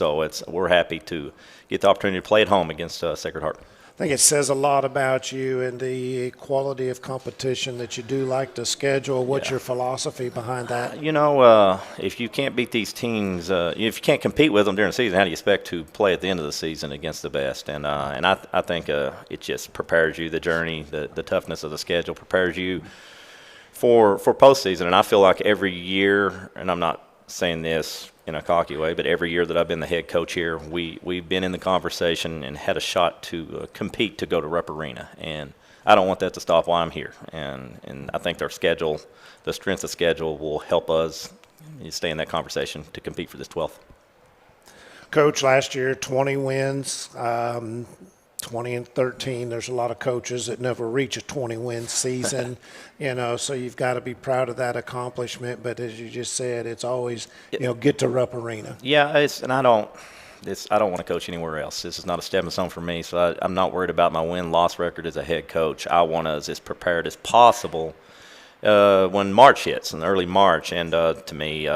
So we're happy to get the opportunity to play at home against Sacred Heart. I think it says a lot about you and the quality of competition that you do like to schedule. What's your philosophy behind that? If you can't beat these teams, if you can't compete with them during the season, how do you expect to play at the end of the season against the best? And I think it just prepares you, the journey, the toughness of the schedule prepares you for postseason. And I feel like every year, and I'm not saying this in a cocky way, but every year that I've been the head coach here, we've been in the conversation and had a shot to compete to go to Rupp Arena, and I don't want that to stop while I'm here. And I think their schedule, the strength of schedule, will help us stay in that conversation to compete for this 12th. Coach, last year 20 wins, 20-13. There's a lot of coaches that never reach a 20-win season, so you've got to be proud of that accomplishment. But as you just said, it's always, get to Rupp Arena. Yeah, I don't want to coach anywhere else. This is not a stepping stone for me, so I'm not worried about my win-loss record as a head coach. I want us as prepared as possible when March hits, in early March. And to me,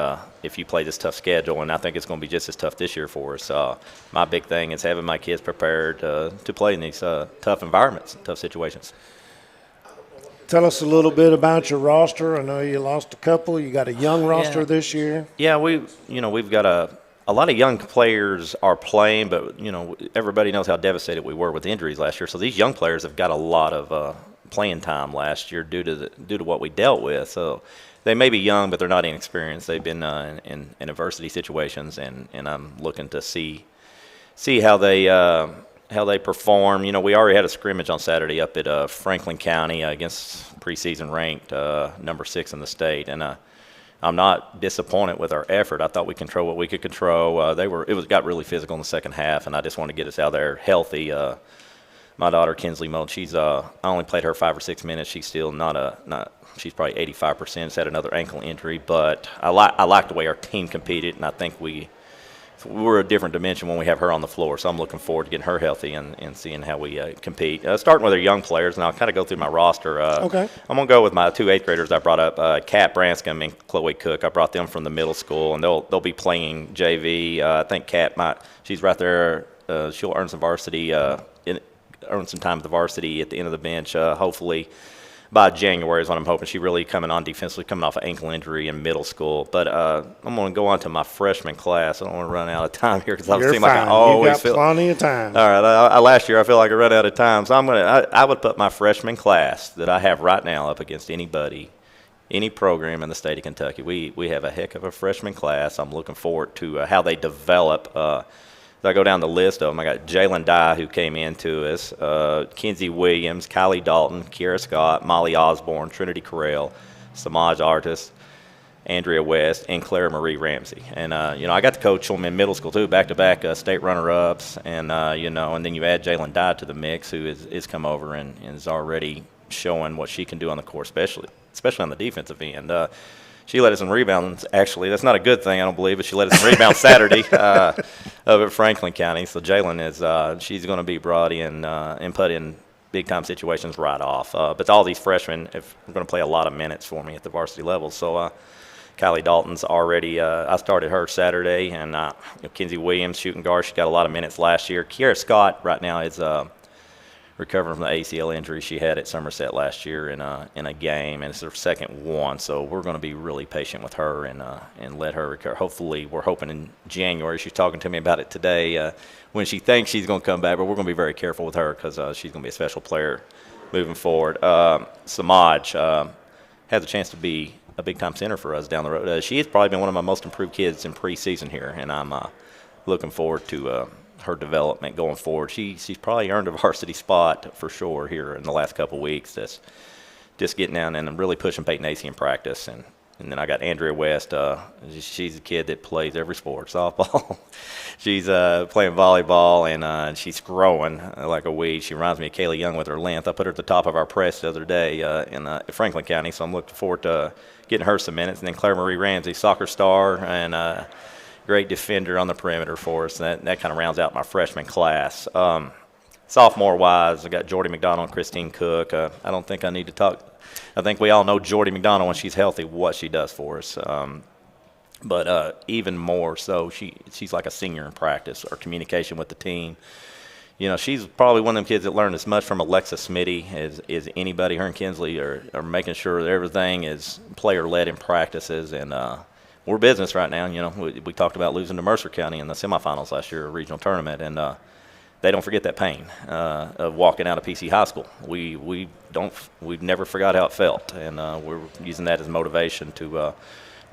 if you play this tough schedule, and I think it's going to be just as tough this year for us, my big thing is having my kids prepared to play in these tough environments, tough situations. Tell us a little bit about your roster. I know you lost a couple. You got a young roster this year. Yeah, we've got a lot of young players are playing, but everybody knows how devastated we were with injuries last year. So these young players have got a lot of playing time last year due to what we dealt with. So they may be young, but they're not inexperienced. They've been in adversity situations, and I'm looking to see how they perform. We already had a scrimmage on Saturday up at Franklin County against preseason ranked number 6 in the state, and I'm not disappointed with our effort. I thought we controlled what we could control. It got really physical in the second half, and I just wanted to get us out there healthy. My daughter Kinsley Mold, I only played her 5 or 6 minutes. She's still she's probably 85%. She's had another ankle injury, but I like the way our team competed, and I think we're a different dimension when we have her on the floor. So I'm looking forward to getting her healthy and seeing how we compete. Starting with our young players, and I'll kind of go through my roster. Okay. I'm going to go with my 2 8th graders I brought up, Kat Branscombe and Chloe Cook. I brought them from the middle school, and they'll be playing JV. I think Kat she's right there. She'll earn some varsity, earn some time at the varsity at the end of the bench, hopefully. By January is what I'm hoping. She really coming on defensively, coming off an ankle injury in middle school. But I'm going to go on to my freshman class. I don't want to run out of time here because I seem like I always feel. You got plenty of time. All right. Last year I feel like I ran out of time, so I would put my freshman class that I have right now up against anybody, any program in the state of Kentucky. We have a heck of a freshman class. I'm looking forward to how they develop. I go down the list of them. I got Jalen Dye, who came into us, Kenzie Williams, Kylie Dalton, Kiera Scott, Molly Osborne, Trinity Correll, Samaj Artis, Andrea West, and Clara Marie Ramsey. And, I got to coach them in middle school, too, back-to-back state runner-ups. And, and then you add Jalen Dye to the mix, who is come over and is already showing what she can do on the court, especially on the defensive end. She led us in rebounds, actually. That's not a good thing, I don't believe, but she led us in rebounds Saturday up at Franklin County. So Jalen she's going to be brought in and put in big-time situations right off. But all these freshmen are going to play a lot of minutes for me at the varsity level. So Kylie Dalton's already I started her Saturday. And Kenzie Williams, shooting guard, she got a lot of minutes last year. Kiera Scott right now is recovering from the ACL injury she had at Somerset last year in a game, and it's her second one. So we're going to be really patient with her and let her recover. Hopefully, we're hoping in January. She's talking to me about it today when she thinks she's going to come back, but we're going to be very careful with her because she's going to be a special player moving forward. Samaj has a chance to be a big-time center for us down the road. She has probably been one of my most improved kids in preseason here, and I'm looking forward to her development going forward. She's probably earned a varsity spot for sure here in the last couple of weeks. That's just getting down and really pushing Peyton Acey in practice. And then I got Andrea West. She's a kid that plays every sport. Softball. She's playing volleyball, and she's growing like a weed. She reminds me of Kaylee Young with her length. I put her at the top of our press the other day in Franklin County, so I'm looking forward to getting her some minutes. And then Claire Marie Ramsey, soccer star, and great defender on the perimeter for us. And that kind of rounds out my freshman class. Sophomore-wise, I got Jordy McDonald and Christine Cook. I don't think I need to talk. I think we all know Jordy McDonald, when she's healthy, what she does for us. But even more so, she's like a senior in practice. Our communication with the team, she's probably one of them kids that learned as much from Alexa Smitty as anybody. Her and Kinsley are making sure that everything is player-led in practices, and we're business right now. We talked about losing to Mercer County in the semifinals last year, a regional tournament, and they don't forget that pain of walking out of PC High School. We've never forgot how it felt, and we're using that as motivation to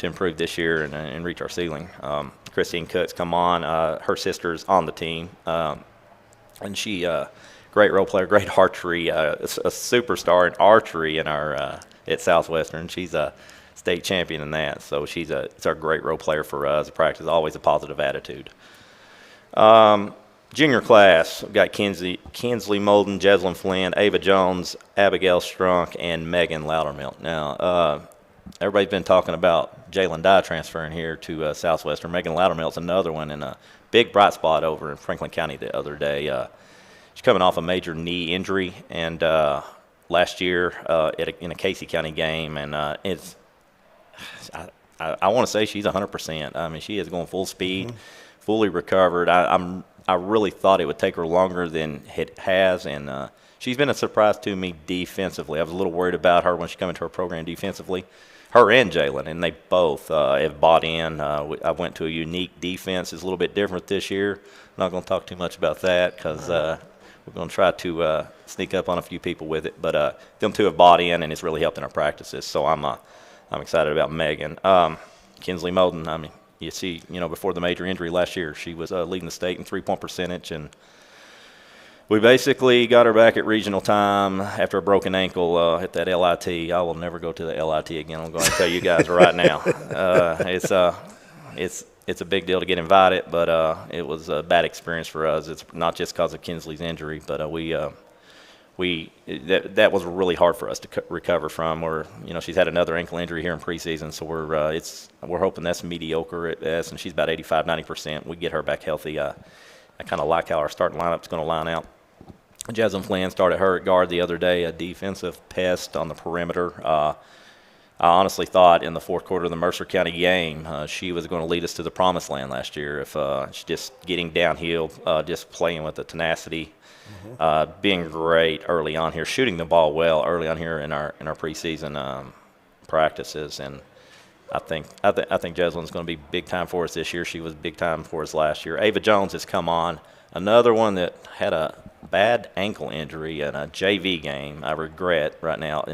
improve this year and reach our ceiling. Christine Cook's come on. Her sister's on the team. And she, great role player, great archery, a superstar in archery in our at Southwestern. She's a state champion in that, so it's our great role player for us. Practice always a positive attitude. Junior class, we've got Kinsley Molden, Jeslyn Flynn, Ava Jones, Abigail Strunk, and Megan Loudermilk. Now, everybody's been talking about Jalen Dye transferring here to Southwestern. Megan Loudermilk's another one, and a big bright spot over in Franklin County the other day. She's coming off a major knee injury, and last year in a Casey County game, and I want to say she's 100%. I mean, she is going full speed, fully recovered. I really thought it would take her longer than it has, and she's been a surprise to me defensively. I was a little worried about her when she came into our program defensively. Her and Jalen, and they both have bought in. I went to a unique defense. It's a little bit different this year. I'm not going to talk too much about that because we're going to try to sneak up on a few people with it. But them two have bought in, and it's really helped in our practices. So I'm excited about Megan. Kinsley Molden, I mean, you see, before the major injury last year, she was leading the state in three-point percentage, and we basically got her back at regional time after a broken ankle at that LIT. I will never go to the LIT again. I'm going to tell you guys right now. It's a big deal to get invited, but it was a bad experience for us. It's not just because of Kinsley's injury, but that was really hard for us to recover from. She's had another ankle injury here in preseason, so we're hoping that's mediocre at best, and she's about 85-90%. We get her back healthy. I kind of like how our starting lineup's going to line out. Jeslyn Flynn started her at guard the other day, a defensive pest on the perimeter. I honestly thought in the fourth quarter of the Mercer County game she was going to lead us to the promised land last year. If she's just getting downhill, just playing with the tenacity, being great early on here, shooting the ball well early on here in our preseason practices, and I think Jeslyn's going to be big time for us this year. She was big time for us last year. Ava Jones has come on, another one that had a bad ankle injury in a JV game. I regret right now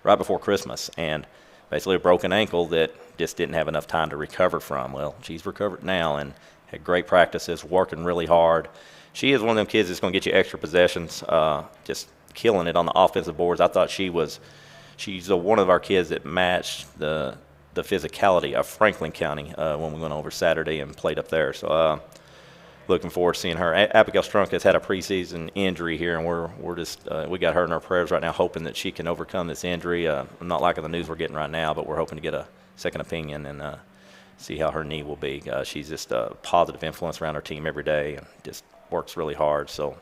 right before Christmas, and basically a broken ankle that just didn't have enough time to recover from. Well, she's recovered now and had great practices, working really hard. She is one of them kids that's going to get you extra possessions, just killing it on the offensive boards. I thought she's one of our kids that matched the physicality of Franklin County when we went over Saturday and played up there. So looking forward to seeing her. Abigail Strunk has had a preseason injury here, and we're just we got her in our prayers right now, hoping that she can overcome this injury. I'm not liking the news we're getting right now, but we're hoping to get a second opinion and see how her knee will be. She's just a positive influence around our team every day and just works really hard. So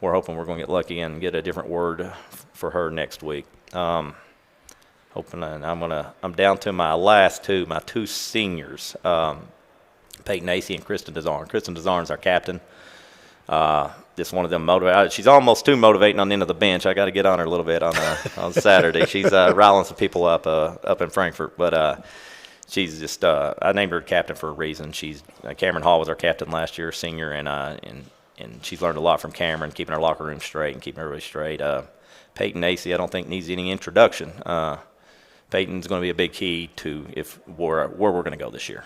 we're hoping we're going to get lucky and get a different word for her next week. Hoping I'm down to my two seniors, Peyton Acey and Kristen Desarn. Kristen Desarn's our captain. Just one of them motivated. She's almost too motivating on the end of the bench. I got to get on her a little bit on Saturday. She's riling some people up in Frankfort, but she's just I named her captain for a reason. She's Cameron Hall was our captain last year, senior, and she's learned a lot from Cameron, keeping our locker room straight and keeping everybody straight. Peyton Acey, I don't think needs any introduction. Peyton's going to be a big key to where we're going to go this year.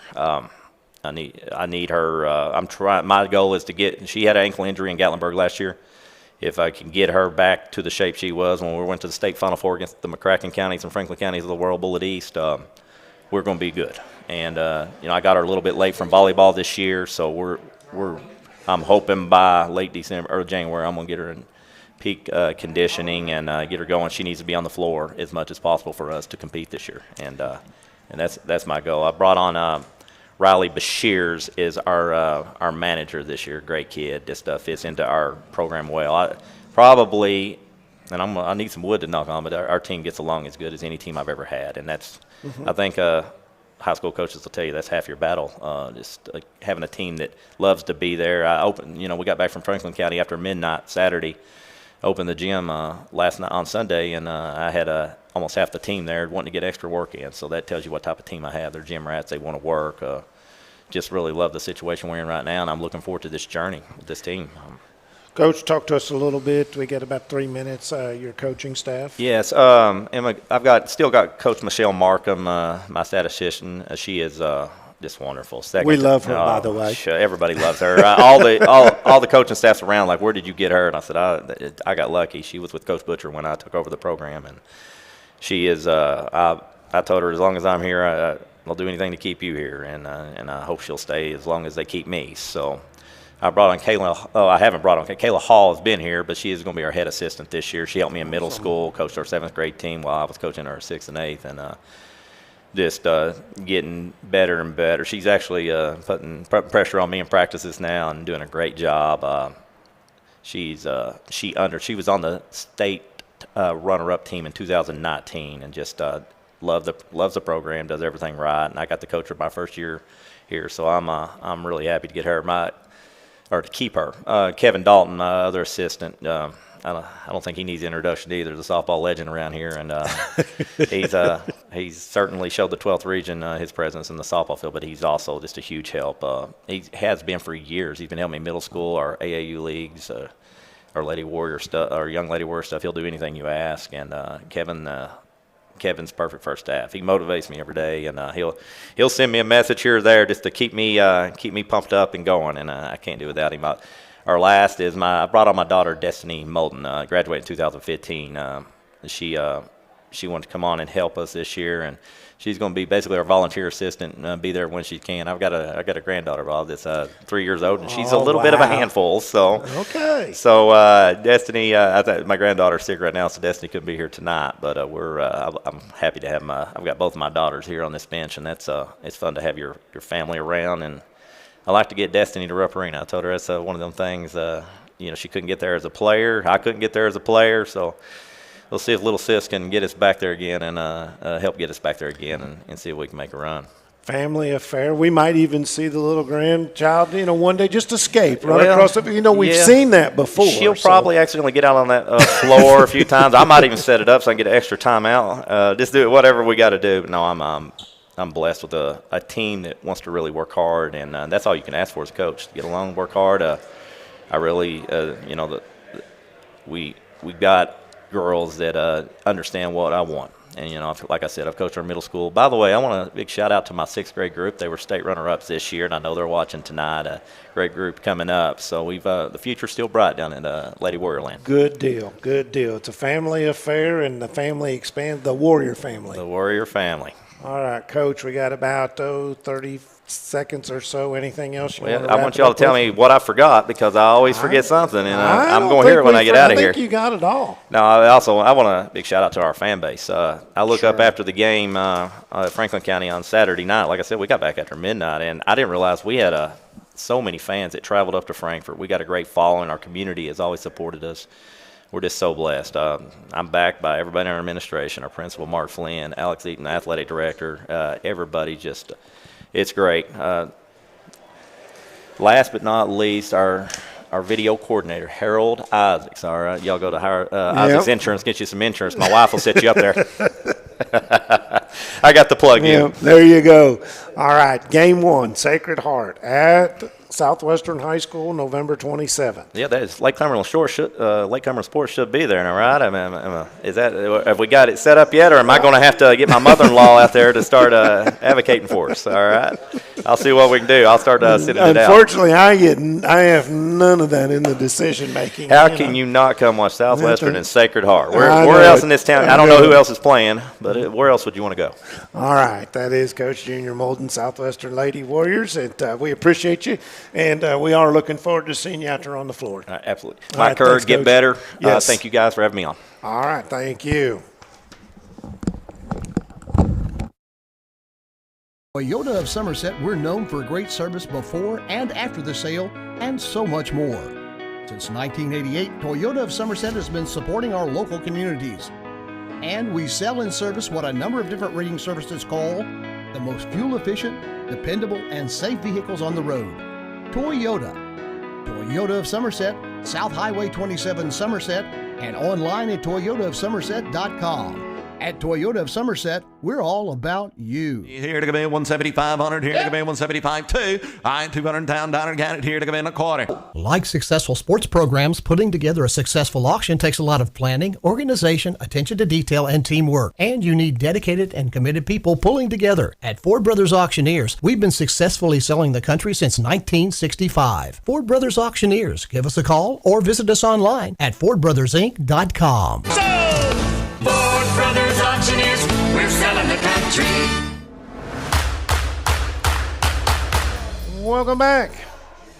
I need her. I'm trying. My goal is to get. She had an ankle injury in Gatlinburg last year. If I can get her back to the shape she was when we went to the state Final Four against the McCracken counties and Franklin counties of the World Bullet East, we're going to be good. And I got her a little bit late from volleyball this year, so I'm hoping by late December, early January, I'm going to get her in peak conditioning and get her going. She needs to be on the floor as much as possible for us to compete this year, and that's my goal. I brought on Riley Bashirs is our manager this year. Great kid, just fits into our program well. I need some wood to knock on, but our team gets along as good as any team I've ever had, and that's I think high school coaches will tell you that's half your battle. Just having a team that loves to be there. We got back from Franklin County after midnight Saturday, opened the gym last night on Sunday, and I had almost half the team there wanting to get extra work in. So that tells you what type of team I have. They're gym rats. They want to work. Just really love the situation we're in right now, and I'm looking forward to this journey with this team. Coach, talk to us a little bit. We got about 3 minutes. Your coaching staff. Yes, I've still got Coach Michelle Markham, my statistician. She is just wonderful. We love her, by the way. Everybody loves her. all the coaching staff's around. Like, where did you get her? And I said, I got lucky. She was with Coach Butcher when I took over the program, and she is. I told her, as long as I'm here, I'll do anything to keep you here, and I hope she'll stay as long as they keep me. So I brought on Kayla. Oh, I haven't brought on Kayla Hall has been here, but she is going to be our head assistant this year. She helped me in middle school, coached our 7th grade team while I was coaching our 6th and 8th, and just getting better and better. She's actually putting pressure on me in practices now and doing a great job. She was on the state runner-up team in 2019, and just loves the program, does everything right, and I got to coach her my first year here, so I'm really happy to get her to keep her. Kevin Dalton, my other assistant, I don't think he needs introduction either. The softball legend around here, and he's certainly showed the 12th region his presence in the softball field, but he's also just a huge help. He has been for years. He's been helping me in middle school, our AAU leagues, our Lady Warrior stuff, our Young Lady Warrior stuff. He'll do anything you ask, and Kevin's perfect for staff. He motivates me every day, and he'll send me a message here or there just to keep me pumped up and going, and I can't do without him. Our last is I brought on my daughter Destiny Molden, graduated in 2015. She wanted to come on and help us this year, and she's going to be basically our volunteer assistant and be there when she can. I got a granddaughter, Bob, that's 3 years old, and she's a little bit of a handful. So okay. So Destiny, my granddaughter's sick right now, so Destiny couldn't be here tonight. But I'm happy to have I've got both of my daughters here on this bench, and it's fun to have your family around. And I like to get Destiny to Rupp Arena. I told her that's one of them things. She couldn't get there as a player. I couldn't get there as a player, so. We'll see if little sis can get us back there again and help get us back there again and see if we can make a run. Family affair. We might even see the little grandchild, one day just escape, run across the, we've seen that before. She'll probably accidentally get out on that floor a few times. I might even set it up so I can get an extra time out. Just do it, whatever we got to do. No, I'm blessed with a team that wants to really work hard, and that's all you can ask for as a coach. To get along, work hard. I really, we've got girls that understand what I want. And, like I said, I've coached our middle school. By the way, I want a big shout-out to my 6th grade group. They were state runner-ups this year, and I know they're watching tonight. A great group coming up. So the future's still bright down in Lady Warrior Land. Good deal. It's a family affair, and the family expands, the Warrior family. The Warrior family. All right, Coach, we got about 30 seconds or so. Anything else you want to I want y'all to tell me what I forgot, because I always forget something, and I'm going to hear it when I get out of here. I think you got it all. No, I want a big shout out to our fan base. I look up after the game at Franklin County on Saturday night. Like I said, we got back after midnight, and I didn't realize we had so many fans that traveled up to Frankfort. We got a great following. Our community has always supported us. We're just so blessed. I'm backed by everybody in our administration, our principal, Mark Flynn, Alex Eaton, the athletic director, everybody just it's great. Last but not least, our video coordinator, Harold Isaacs. All right, y'all go to Isaacs Insurance, get you some insurance. My wife will set you up there. I got the plug in. There you go. All right, game 1, Sacred Heart at Southwestern High School, November 27th. Yeah, that is Lake Cumberland Sports should be there now, right? Have we got it set up yet, or am I going to have to get my mother-in-law out there to start advocating for us? All right, I'll see what we can do. I'll start sitting it out. Unfortunately, I have none of that in the decision making. How can you not come watch Southwestern and Sacred Heart? Where else in this town? I don't know who else is playing, but where else would you want to go? All right, that is Coach Junior Molden, Southwestern Lady Warriors, and we appreciate you. And we are looking forward to seeing you out there on the floor. Absolutely. Mike Kerr, get better. Yes. Thank you guys for having me on. All right. Thank you. Toyota of Somerset, we're known for great service before and after the sale and so much more. Since 1988, Toyota of Somerset has been supporting our local communities. And we sell and service what a number of different reading services call The most fuel-efficient, dependable, and safe vehicles on the road. Toyota. Toyota of Somerset, South Highway 27 Somerset, and online at toyotaofsomerset.com. At Toyota of Somerset, we're all about you. Here to come in 17500, here to come in 175 2. I 200 down, got it here to come in a quarter. Like successful sports programs, putting together a successful auction takes a lot of planning, organization, attention to detail, and teamwork. And you need dedicated and committed people pulling together. At Ford Brothers Auctioneers, we've been successfully selling the country since 1965. Ford Brothers Auctioneers. Give us a call or visit us online at FordBrothersInc.com. Ford Brothers Auctioneers, we're selling the country. Welcome back.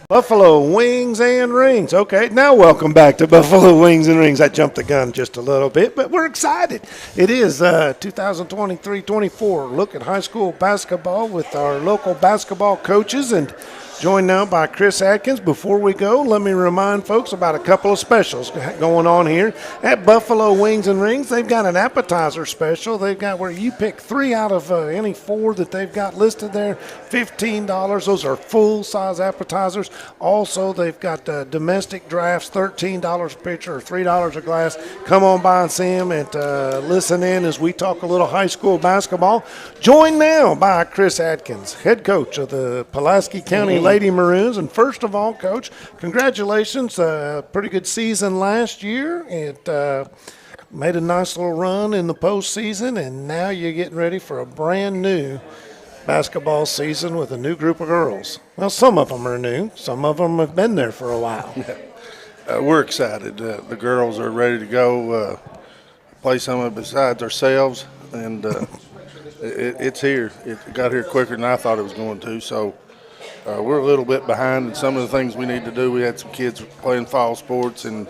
Buffalo Wings and Rings. Okay, now welcome back to Buffalo Wings and Rings. I jumped the gun just a little bit, but we're excited. It is 2023-24. Look at high school basketball with our local basketball coaches, and joined now by Chris Adkins. Before we go, let me remind folks about a couple of specials going on here at Buffalo Wings and Rings. They've got an appetizer special. They've got where you pick 3 out of any 4 that they've got listed there, $15. Those are full-size appetizers. Also, they've got domestic drafts, $13 a pitcher or $3 a glass. Come on by and see them and listen in as we talk a little high school basketball. Joined now by Chris Adkins, head coach of the Pulaski County Lady Maroons. And first of all, Coach, congratulations. Pretty good season last year. It made a nice little run in the postseason, and now you're getting ready for a brand new basketball season with a new group of girls. Well, some of them are new. Some of them have been there for a while. We're excited. The girls are ready to go play some besides ourselves, and it's here. It got here quicker than I thought it was going to, so we're a little bit behind in some of the things we need to do. We had some kids playing fall sports, and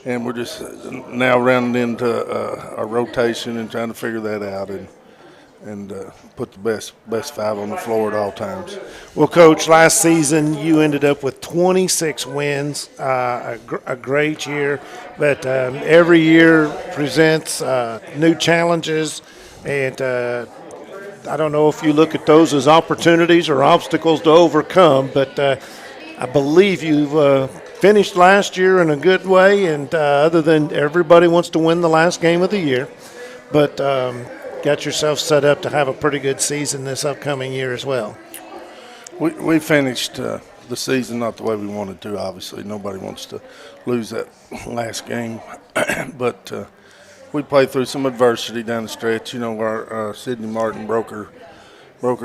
we're just now rounding into our rotation and trying to figure that out and put the best 5 on the floor at all times. Well, Coach, last season you ended up with 26 wins, a great year. But every year presents new challenges, and I don't know if you look at those as opportunities or obstacles to overcome, but I believe you've finished last year in a good way, and other than everybody wants to win the last game of the year, but got yourself set up to have a pretty good season this upcoming year as well. We finished the season not the way we wanted to, obviously. Nobody wants to lose that last game, but we played through some adversity down the stretch. You know, our Sydney Martin broke her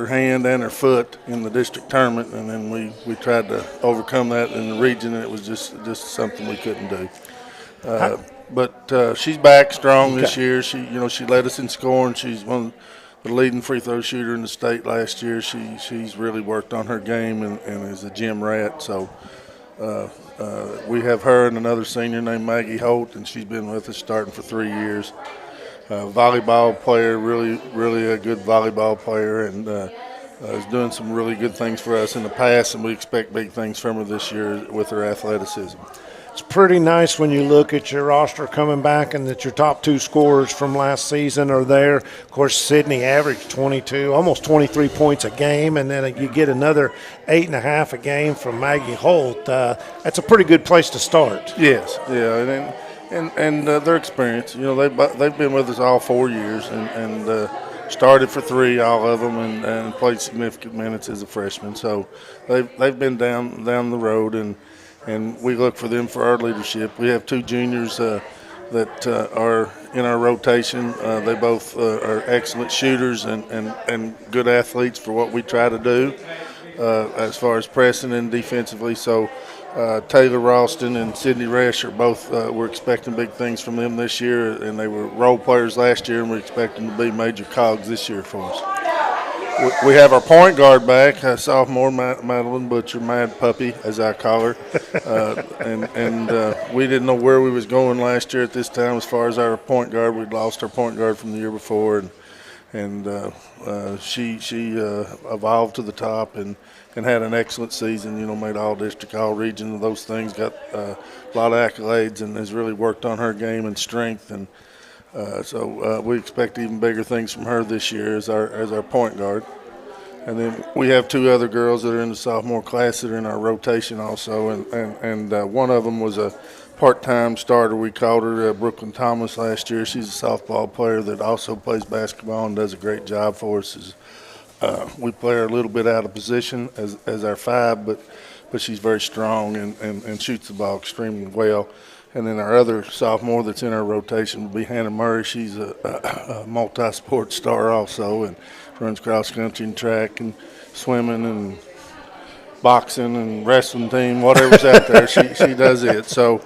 hand and her foot in the district tournament, and then we tried to overcome that in the region, and it was just something we couldn't do. But she's back strong this year. She led us in scoring. She's one of the leading free throw shooter in the state last year. She's really worked on her game and is a gym rat. So we have her and another senior named Maggie Holt, and she's been with us starting for 3 years. Volleyball player, really a good volleyball player, and is doing some really good things for us in the past, and we expect big things from her this year with her athleticism. It's pretty nice when you look at your roster coming back and that your top 2 scorers from last season are there. Of course, Sydney averaged 22, almost 23 points a game, and then you get another 8.5 a game from Maggie Holt. That's a pretty good place to start. Yes, yeah, and their experience. You know, they've been with us all 4 years and started for 3, all of them, and played significant minutes as a freshman. So they've been down the road, and we look for them for our leadership. We have 2 juniors that are in our rotation. They both are excellent shooters and good athletes for what we try to do as far as pressing and defensively. So Taylor Ralston and Sydney Resch are both, we're expecting big things from them this year, and they were role players last year, and we're expecting to be major cogs this year for us. We have our point guard back, sophomore Madeline Butcher, Mad Puppy, as I call her. And we didn't know where we was going last year at this time as far as our point guard. We'd lost our point guard from the year before, and she evolved to the top and had an excellent season. You know, made all district, all region, and those things. Got a lot of accolades and has really worked on her game and strength. And so we expect even bigger things from her this year as our point guard. And then we have 2 other girls that are in the sophomore class that are in our rotation also, and one of them was a part-time starter. We called her Brooklyn Thomas last year. She's a softball player that also plays basketball and does a great job for us. We play her a little bit out of position as our 5, but she's very strong and shoots the ball extremely well. And then our other sophomore that's in our rotation will be Hannah Murray. She's a multi-sport star also, and runs cross country and track and swimming and boxing and wrestling team, whatever's out there. She does it. So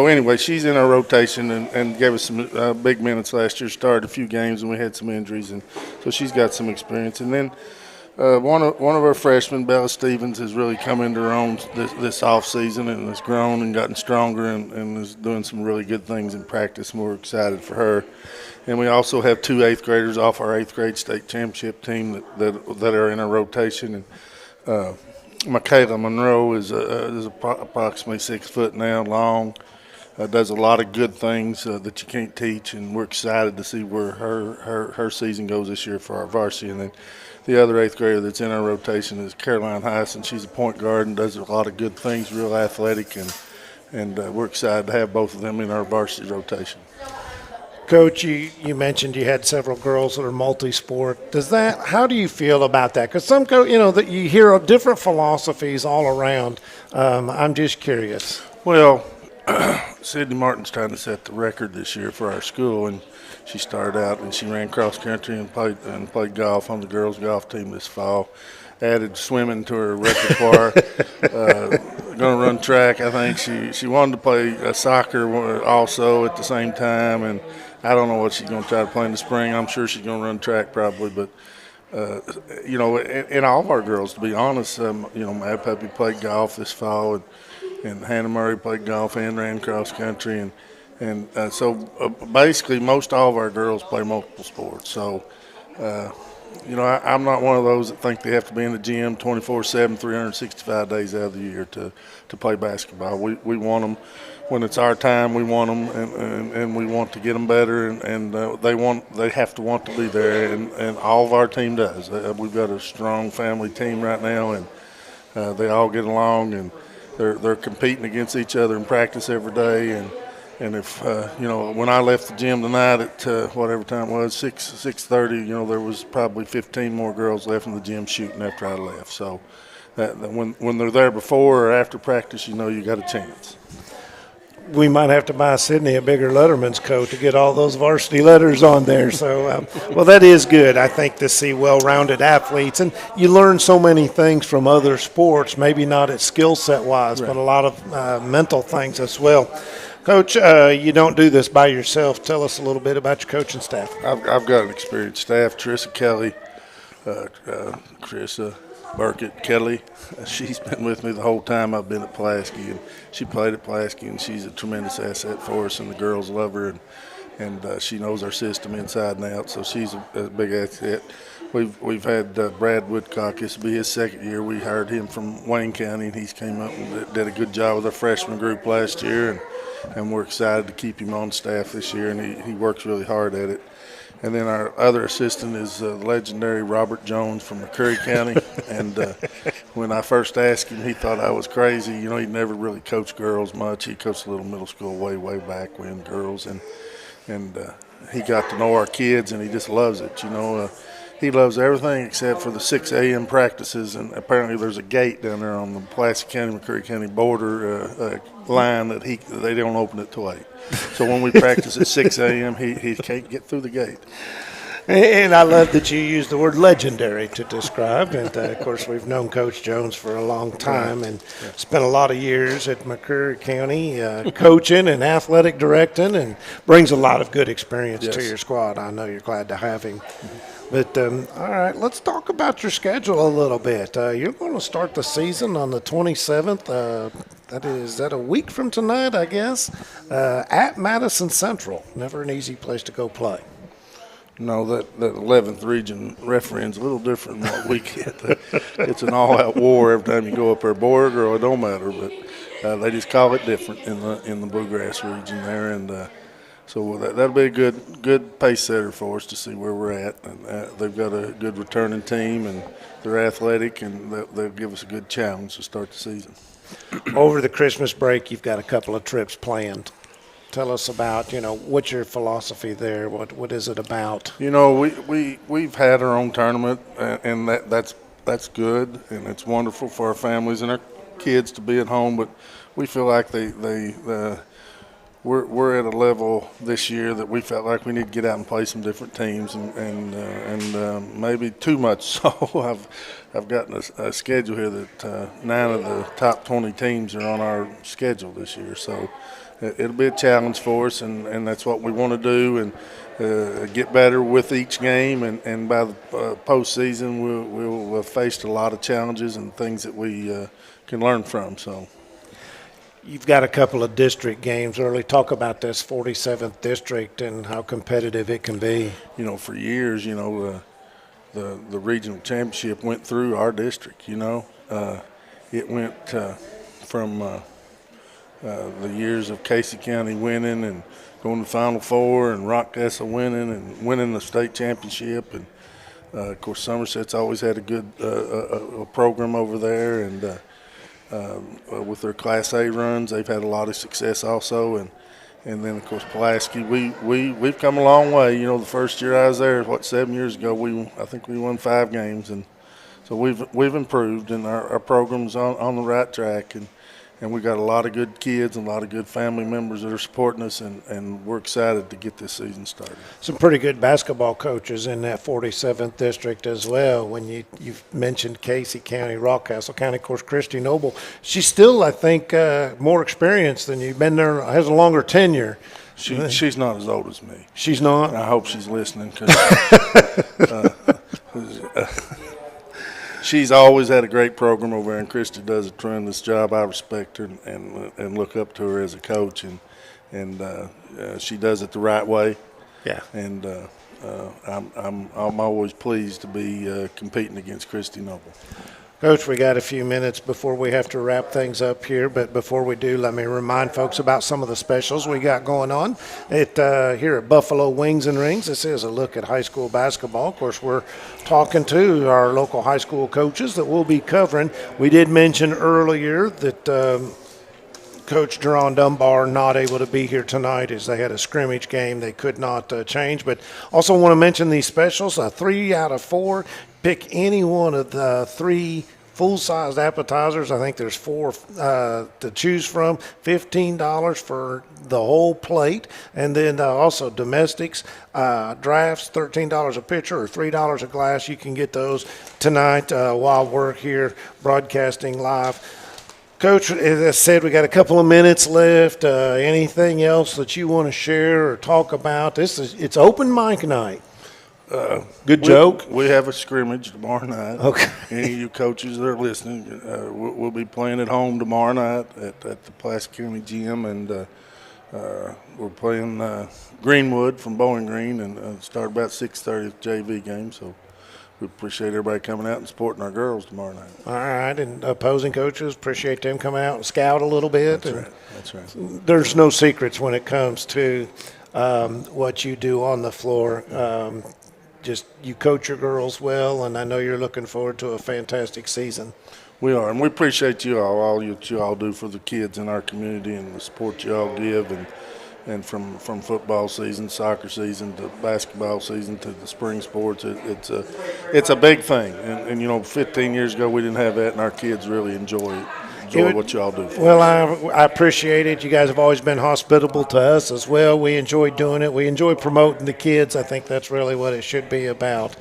anyway, she's in our rotation and gave us some big minutes last year. Started a few games and we had some injuries, and so she's got some experience. And then one of our freshmen, Bella Stevens, has really come into her own this off season and has grown and gotten stronger and is doing some really good things in practice. And we're excited for her. And we also have 2 8th graders off our 8th grade state championship team that are in our rotation. And Michaela Monroe is approximately 6 foot now, long. Does a lot of good things that you can't teach, and we're excited to see where her season goes this year for our varsity. And then the other 8th grader that's in our rotation is Caroline Hyson. She's a point guard and does a lot of good things, real athletic, and we're excited to have both of them in our varsity rotation. Coach, you mentioned you had several girls that are multi-sport. How do you feel about that? Because that you hear different philosophies all around. I'm just curious. Well, Sydney Martin's trying to set the record this year for our school, and she started out and she ran cross country and played golf on the girls' golf team this fall. Added swimming to her repertoire. Going to run track. I think she wanted to play soccer also at the same time, and I don't know what she's going to try to play in the spring. I'm sure she's going to run track probably, but and all of our girls, to be honest, Mad Puppy played golf this fall, and Hannah Murray played golf and ran cross country, and so basically most all of our girls play multiple sports. So, I'm not one of those that think they have to be in the gym 24/7, 365 days out of the year to play basketball. We want them when it's our time. We want them, and we want to get them better, and they have to want to be there, and all of our team does. We've got a strong family team right now, and they all get along, and they're competing against each other in practice every day, and if when I left the gym tonight at whatever time it was, 6:30, there was probably 15 more girls left in the gym shooting after I left. So that when they're there before or after practice, you got a chance. We might have to buy Sydney a bigger Letterman's coat to get all those varsity letters on there. So, well, that is good, I think, to see well-rounded athletes. And you learn so many things from other sports, maybe not at skill set-wise, but a lot of mental things as well. Coach, you don't do this by yourself. Tell us a little bit about your coaching staff. I've got an experienced staff. Trissa Kelly, Trissa Burkett Kelly. She's been with me the whole time I've been at Pulaski, and she played at Pulaski, and she's a tremendous asset for us, and the girls love her, and she knows our system inside and out, so she's a big asset. We've had Brad Woodcock. This will be his 2nd year. We hired him from Wayne County, and he's came up and did a good job with our freshman group last year, and we're excited to keep him on staff this year, and he works really hard at it. And then our other assistant is legendary Robert Jones from McCreary County. And when I first asked him, he thought I was crazy. He'd never really coached girls much. He coached a little middle school way back when, girls. And he got to know our kids, and he just loves it. He loves everything except for the 6 a.m. practices, and apparently there's a gate down there on the Pulaski County, McCreary County border line that they don't open it till 8. So when we practice at 6 a.m., he can't get through the gate. And I love that you use the word legendary to describe. And, of course, we've known Coach Jones for a long time and spent a lot of years at McCreary County coaching and athletic directing, and brings a lot of good experience to your squad. I know you're glad to have him. But, all right, let's talk about your schedule a little bit. You're going to start the season on the 27th. That a week from tonight, I guess, at Madison Central. Never an easy place to go play. No, that 11th region refereeing's a little different than what we get. It's an all-out war every time you go up there. Boy or girl, it don't matter, but they just call it different in the Bluegrass region there, and So that'll be a good pace setter for us to see where we're at. And they've got a good returning team, and they're athletic, and they'll give us a good challenge to start the season. Over the Christmas break, you've got a couple of trips planned. Tell us about, what's your philosophy there? What is it about? We've had our own tournament, and that's good, and it's wonderful for our families and our kids to be at home. But we feel like we're at a level this year that we felt like we need to get out and play some different teams, and maybe too much so. I've gotten a schedule here that 9 of the top 20 teams are on our schedule this year, so it'll be a challenge for us, and that's what we want to do, and get better with each game, and by the postseason we'll have faced a lot of challenges and things that we can learn from. So. You've got a couple of district games early. Talk about this 47th district and how competitive it can be. For years, the regional championship went through our district. It went from the years of Casey County winning and going to the Final Four, and Rockcastle winning and winning the state championship, and of course Somerset's always had a good a program over there, and with their Class A runs, they've had a lot of success also, and then of course Pulaski. We've come a long way. The first year I was there, 7 years ago, I think we won 5 games, and so we've improved, and our program's on the right track, and we got a lot of good kids and a lot of good family members that are supporting us, and we're excited to get this season started. Some pretty good basketball coaches in that 47th district as well. When you've mentioned Casey County, Rockcastle County, of course, Christy Noble. She's still, I think, more experienced than you've been there, has a longer tenure. She's not as old as me. She's not? I hope she's listening, because she's always had a great program over there, and Christy does a tremendous job. I respect her and look up to her as a coach, and she does it the right way. Yeah. And I'm always pleased to be competing against Christy Noble. Coach, we got a few minutes before we have to wrap things up here, but before we do, let me remind folks about some of the specials we got going on here at Buffalo Wings and Rings. This is a look at high school basketball. Of course, we're talking to our local high school coaches that we'll be covering. We did mention earlier that Coach Jerron Dunbar not able to be here tonight as they had a scrimmage game they could not change, but also want to mention these specials, 3 out of 4. Pick any one of the 3 full-sized appetizers. I think there's 4 to choose from. $15 for the whole plate. And then also domestics, drafts, $13 a pitcher or $3 a glass. You can get those tonight while we're here broadcasting live. Coach, as I said, we got a couple of minutes left. Anything else that you want to share or talk about? It's open mic night. Good joke. We have a scrimmage tomorrow night. Okay. Any of you coaches that are listening, we'll be playing at home tomorrow night at the Pulaski County Gym, and we're playing Greenwood from Bowling Green, and start about 6:30 JV game. So we appreciate everybody coming out and supporting our girls tomorrow night. All right, and opposing coaches, appreciate them coming out and scout a little bit. That's right. There's no secrets when it comes to what you do on the floor. Just you coach your girls well, and I know you're looking forward to a fantastic season. We are, and we appreciate you all that you all do for the kids in our community, and the support you all give, and from football season, soccer season, to basketball season, to the spring sports. It's a big thing, and 15 years ago we didn't have that, and our kids really enjoy what you all do for us. I appreciate it. You guys have always been hospitable to us as well. We enjoy doing it. We enjoy promoting the kids. I think that's really what it should be about.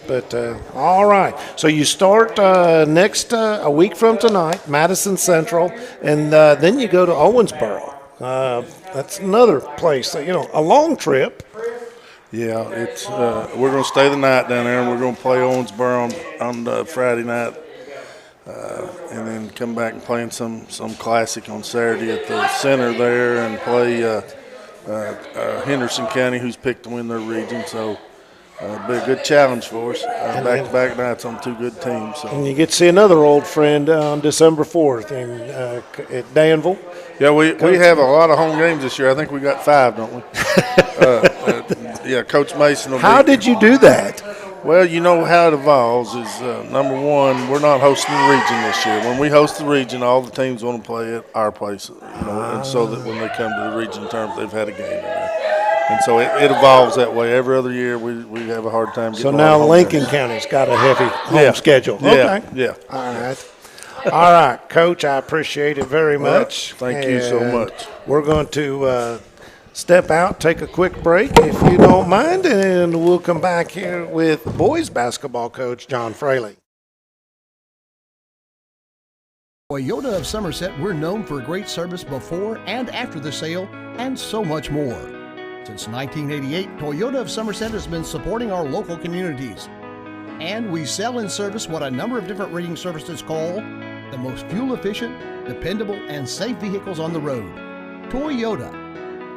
But all right, so you start next a week from tonight, Madison Central, and then you go to Owensboro. That's another place, a long trip. Yeah, it's we're going to stay the night down there, and we're going to play Owensboro on Friday night, and then come back and play in some classic on Saturday at the center there, and play Henderson County, who's picked to win their region. So be a good challenge for us. Back-to-back nights on two good teams. So. And you get to see another old friend on December 4th at Danville. Yeah, we have a lot of home games this year. I think we got 5, don't we? Yeah, Coach Mason will How did you do that? Well, you know how it evolves is, number one, we're not hosting the region this year. When we host the region, all the teams want to play at our place, and so that when they come to the region tournament, they've had a game in there. And so it evolves that way. Every other year, we have a hard time getting. So now Lincoln County's got a heavy home schedule. Yeah, Okay. yeah. All right. All right, Coach, I appreciate it very much. Thank you so And much. We're going to step out, take a quick break, if you don't mind, and we'll come back here with boys basketball coach John Fraley. Toyota of Somerset, we're known for great service before and after the sale and so much more. Since 1988, Toyota of Somerset has been supporting our local communities. And we sell and service what a number of different reading services call the most fuel-efficient, dependable, and safe vehicles on the road. Toyota.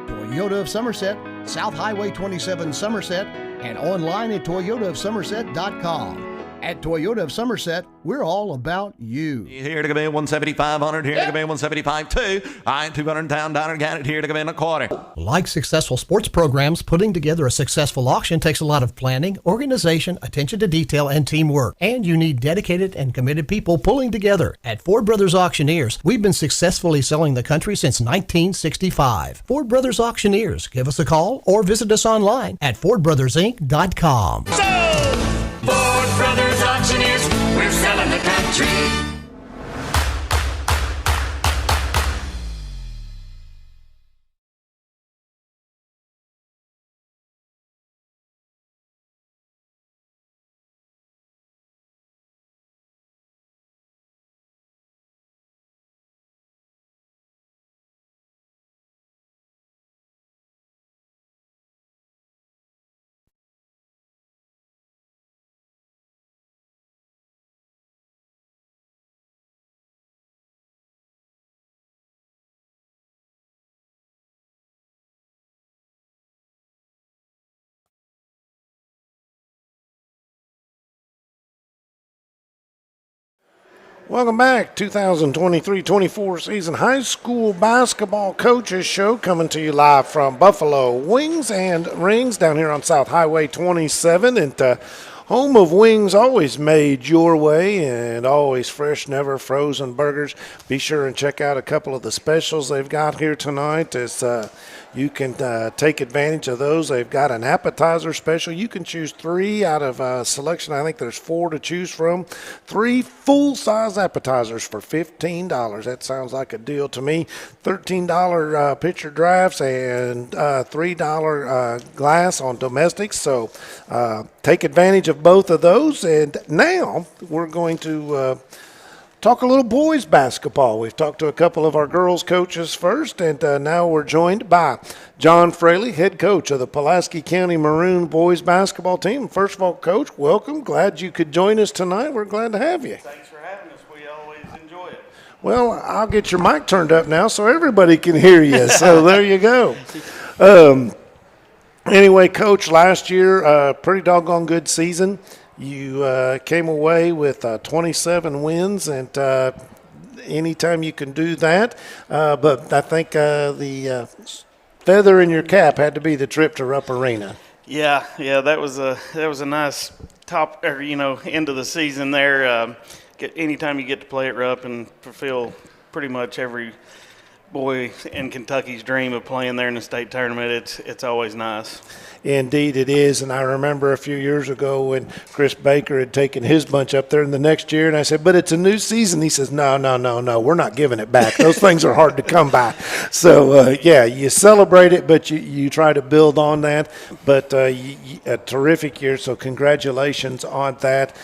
Toyota of Somerset, South Highway 27 Somerset, and online at toyotaofsomerset.com. At Toyota of Somerset, we're all about you. Here to come in 17500, here to come in 175.2. I 200 down, got it here to come in a quarter. Like successful sports programs, putting together a successful auction takes a lot of planning, organization, attention to detail, and teamwork. And you need dedicated and committed people pulling together. At Ford Brothers Auctioneers, we've been successfully selling the country since 1965. Ford Brothers Auctioneers. Give us a call or visit us online at FordBrothersInc.com. Ford Brothers Auctioneers, we're selling the country. Welcome back, 2023-24 season high school basketball coaches show coming to you live from Buffalo Wings and Rings down here on South Highway 27. And home of wings always made your way and always fresh, never frozen burgers. Be sure and check out a couple of the specials they've got here tonight as you can take advantage of those. They've got an appetizer special. You can choose 3 out of a selection. I think there's 4 to choose from. 3 full-size appetizers for $15. That sounds like a deal to me. $13 pitcher drafts and $3 glass on domestics. So take advantage of both of those. And now we're going to talk a little boys basketball. We've talked to a couple of our girls coaches first, and now we're joined by John Fraley, head coach of the Pulaski County Maroon boys basketball team. First of all, Coach, welcome. Glad you could join us tonight. We're glad to have you. Thanks for having us. We always enjoy it. Well, I'll get your mic turned up now so everybody can hear you. So there you go. Anyway, Coach, last year, pretty doggone good season. You came away with 27 wins, and anytime you can do that. But I think the feather in your cap had to be the trip to Rupp Arena. Yeah, that was a nice top, or end of the season there. Anytime you get to play at Rupp and fulfill pretty much every boy in Kentucky's dream of playing there in the state tournament, it's always nice. Indeed it is, and I remember a few years ago when Chris Baker had taken his bunch up there in the next year, and I said, but it's a new season. He says, no, we're not giving it back. Those things are hard to come by. So, you celebrate it, but you try to build on that. But a terrific year, so congratulations on that.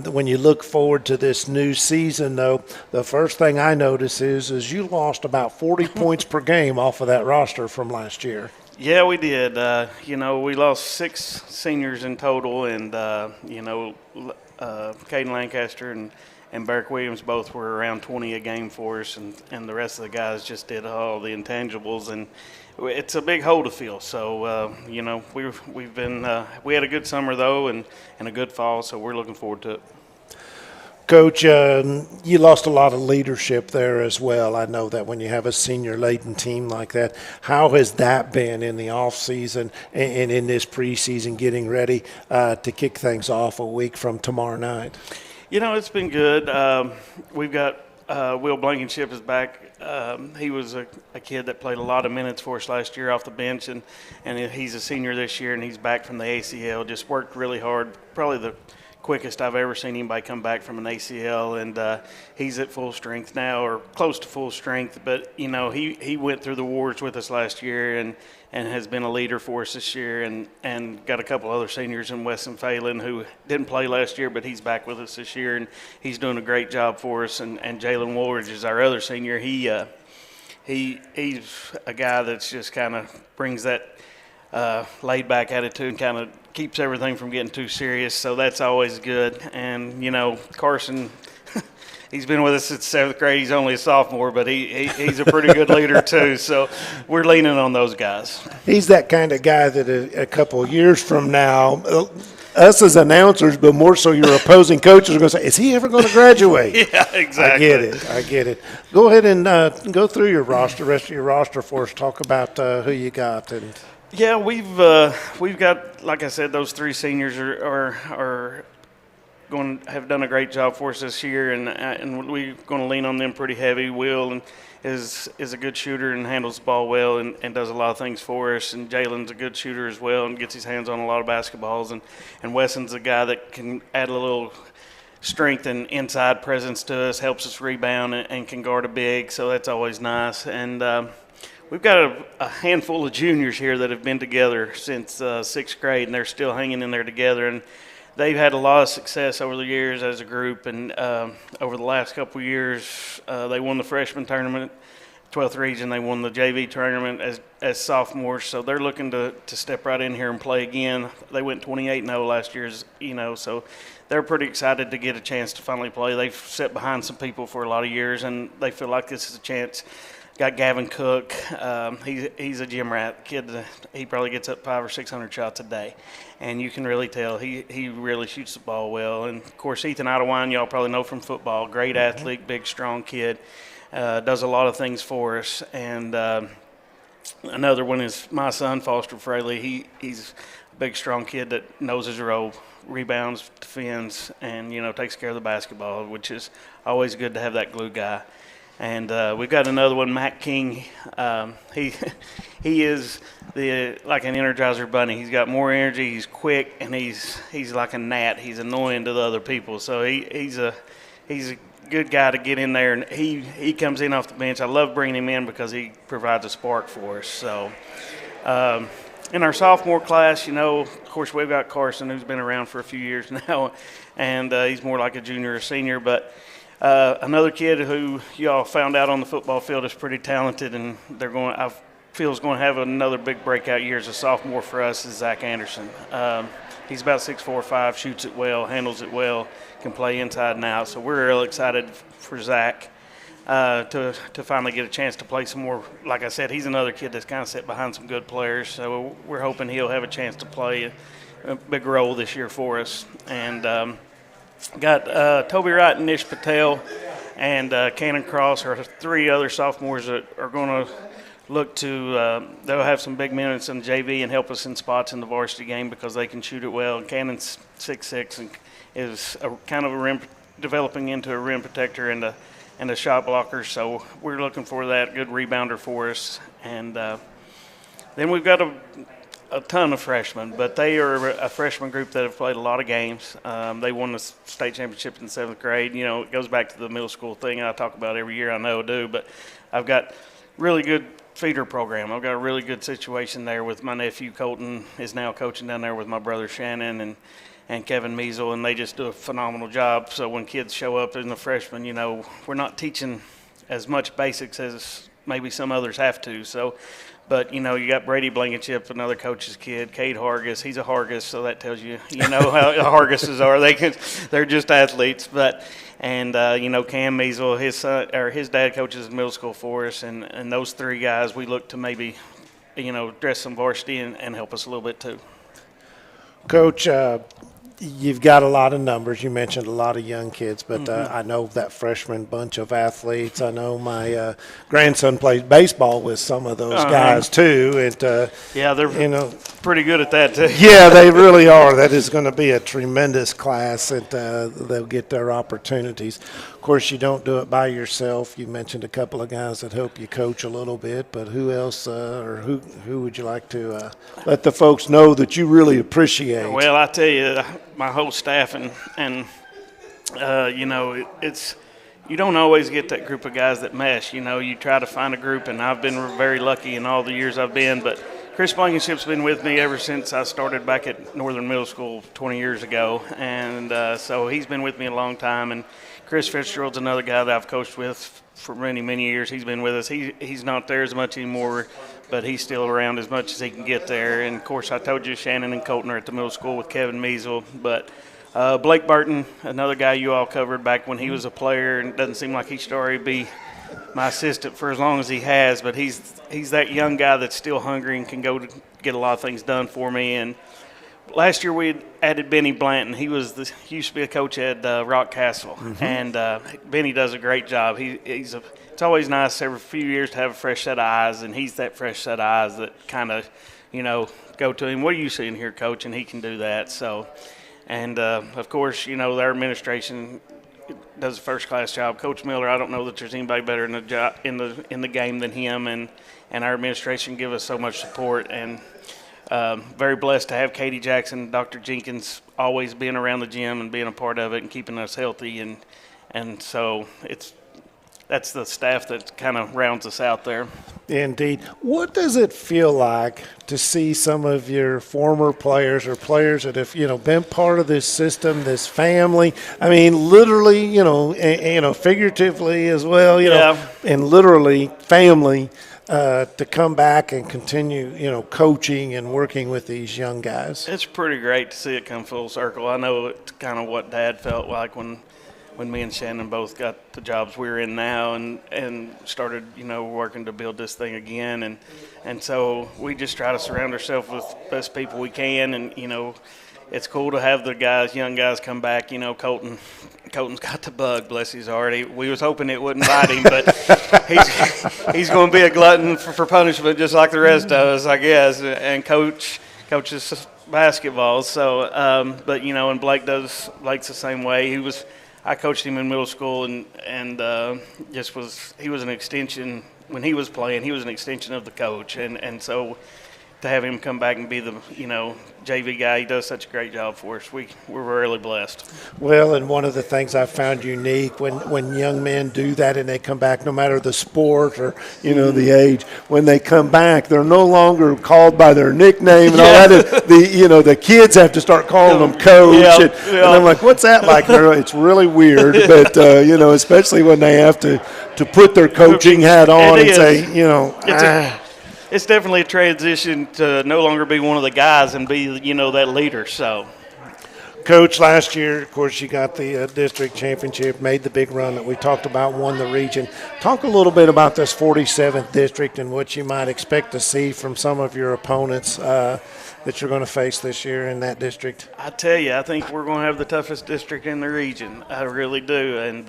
When you look forward to this new season, though, the first thing I notice is you lost about 40 points per game off of that roster from last year. Yeah, we did. We lost 6 seniors in total, and Caden Lancaster and Barrick Williams both were around 20 a game for us, and the rest of the guys just did all the intangibles, and it's a big hole to fill. So we've been we had a good summer though, and a good fall, so we're looking forward to it. Coach, you lost a lot of leadership there as well. I know that when you have a senior-laden team like that, how has that been in the off season and in this preseason, getting ready to kick things off a week from tomorrow night? It's been good. We've got Will Blankenship is back. He was a kid that played a lot of minutes for us last year off the bench, and he's a senior this year, and he's back from the ACL. Just worked really hard, probably the quickest I've ever seen anybody come back from an ACL, and he's at full strength now, or close to full strength. But he went through the wars with us last year, and has been a leader for us this year, and got a couple other seniors in Weston Phelan who didn't play last year, but he's back with us this year, and he's doing a great job for us. And Jalen Woolridge is our other senior. He's a guy that's just kind of brings that laid back attitude and kind of keeps everything from getting too serious, so that's always good. And Carson, he's been with us since 7th grade. He's only a sophomore, but he's a pretty good leader too, so we're leaning on those guys. He's that kind of guy that a couple of years from now, us as announcers, but more so your opposing coaches are going to say, is he ever going to graduate? Yeah, exactly. I get it. Go ahead and go through your roster, rest of your roster for us. Talk about who you got. And yeah, we've got, like I said, those three seniors are going to have done a great job for us this year, and we're going to lean on them pretty heavy. Will is a good shooter and handles the ball well, and does a lot of things for us. And Jalen's a good shooter as well and gets his hands on a lot of basketballs. And Weston's a guy that can add a little strength and inside presence to us, helps us rebound, and can guard a big, so that's always nice. And we've got a handful of juniors here that have been together since 6th grade, and they're still hanging in there together. And they've had a lot of success over the years as a group. And over the last couple of years, they won the freshman tournament, 12th region. They won the JV tournament as sophomores. So they're looking to step right in here and play again. They went 28-0 last year, so they're pretty excited to get a chance to finally play. They've sat behind some people for a lot of years, and they feel like this is a chance. Got Gavin Cook. He's a gym rat kid. He probably gets up 500 or 600 shots a day, and you can really tell he really shoots the ball well. And of course, Ethan Idlewine, y'all probably know from football. Great athlete, big, strong kid. Does a lot of things for us. And another one is my son, Foster Fraley. He's a big, strong kid that knows his role, rebounds, defends, and takes care of the basketball, which is always good to have that glue guy. And we've got another one, Matt King. He is like an Energizer bunny. He's got more energy. He's quick, and he's like a gnat. He's annoying to the other people. So he's a good guy to get in there, and he comes in off the bench. I love bringing him in because he provides a spark for us. So in our sophomore class, of course, we've got Carson, who's been around for a few years now, and he's more like a junior or senior, but another kid who y'all found out on the football field is pretty talented, and I feel is going to have another big breakout year as a sophomore for us is Zach Anderson. He's about 6'4", shoots it well, handles it well, can play inside and out. So we're real excited for Zach to finally get a chance to play some more. Like I said, he's another kid that's kind of set behind some good players. So we're hoping he'll have a chance to play a big role this year for us. And got Toby Wright and Nish Patel and Cannon Cross are three other sophomores that are going to look to they'll have some big minutes in the JV and help us in spots in the varsity game because they can shoot it well. Cannon's 6'6" and is kind of a rim, developing into a rim protector and a shot blocker. So we're looking for that good rebounder for us. And then we've got a ton of freshmen, but they are a freshman group that have played a lot of games. They won the state championship in 7th grade. It goes back to the middle school thing I talk about every year. I know I do, but I've got really good feeder program. I've got a really good situation there with my nephew Colton is now coaching down there with my brother Shannon and Kevin Measle, and they just do a phenomenal job. So when kids show up as a freshman, we're not teaching as much basics as maybe some others have to. So, But, you got Brady Blankenship, another coach's kid, Cade Hargis. He's a Hargis, so that tells you, how Hargises are. They're just athletes. But, and, Cam Measle, his son, or his dad coaches in middle school for us. And those three guys, we look to maybe, dress some varsity and help us a little bit too. Coach, you've got a lot of numbers. You mentioned a lot of young kids, but I know that freshman bunch of athletes. I know my grandson plays baseball with some of those guys too. And yeah, they're pretty good at that too. Yeah, they really are. That is going to be a tremendous class, and they'll get their opportunities. Of course, you don't do it by yourself. You mentioned a couple of guys that help you coach a little bit, but who else, or who would you like to let the folks know that you really appreciate? Well, I tell you, my whole staff and it's you don't always get that group of guys that mesh. You try to find a group, and I've been very lucky in all the years I've been. But Chris Blankenship's been with me ever since I started back at Northern Middle School 20 years ago, and so he's been with me a long time. And Chris Fitzgerald's another guy that I've coached with for many, many years. He's been with us. He's not there as much anymore, but he's still around as much as he can get there. And, of course, I told you Shannon and Colton are at the middle school with Kevin Measle. But Blake Burton, another guy you all covered back when he was a player, and it doesn't seem like he should already be my assistant for as long as he has. But he's that young guy that's still hungry and can go to get a lot of things done for me. And last year we had added Benny Blanton. He used to be a coach at Rock Castle, and Benny does a great job. It's always nice every few years to have a fresh set of eyes, and he's that fresh set of eyes that kind of, go to him. What are you seeing here, Coach? And he can do that. So, and of course, their administration does a first-class job. Coach Miller, I don't know that there's anybody better in the job in the game than him, and our administration give us so much support. And very blessed to have Katie Jackson, Dr. Jenkins always being around the gym and being a part of it and keeping us healthy. And so that's the staff that kind of rounds us out there. Indeed. What does it feel like to see some of your former players or players that have, been part of this system, this family? I mean, literally, figuratively as well, and literally family. To come back and continue, coaching and working with these young guys. It's pretty great to see it come full circle. I know it's kind of what Dad felt like when me and Shannon both got the jobs we're in now and started, working to build this thing again. And so we just try to surround ourselves with the best people we can. And, it's cool to have the young guys come back. Colton's got the bug, bless his heart. We was hoping it wouldn't bite him, but he's going to be a glutton for punishment just like the rest of us, I guess, and coaches basketball. So, but, and Blake's the same way. I coached him in middle school and he was an extension when he was playing. He was an extension of the coach, and so to have him come back and be the JV guy, he does such a great job for us. We're really blessed. Well, and one of the things I found unique when young men do that and they come back, no matter the sport or the age, when they come back, they're no longer called by their nickname and all that. The kids have to start calling them coach, and I'm like, what's that like? It's really weird, but especially when they have to put their coaching hat on and say, It's definitely a transition to no longer be one of the guys and be, that leader. So, Coach, last year, of course, you got the district championship, made the big run that we talked about, won the region. Talk a little bit about this 47th district and what you might expect to see from some of your opponents that you're going to face this year in that district. I tell you, I think we're going to have the toughest district in the region. I really do. And,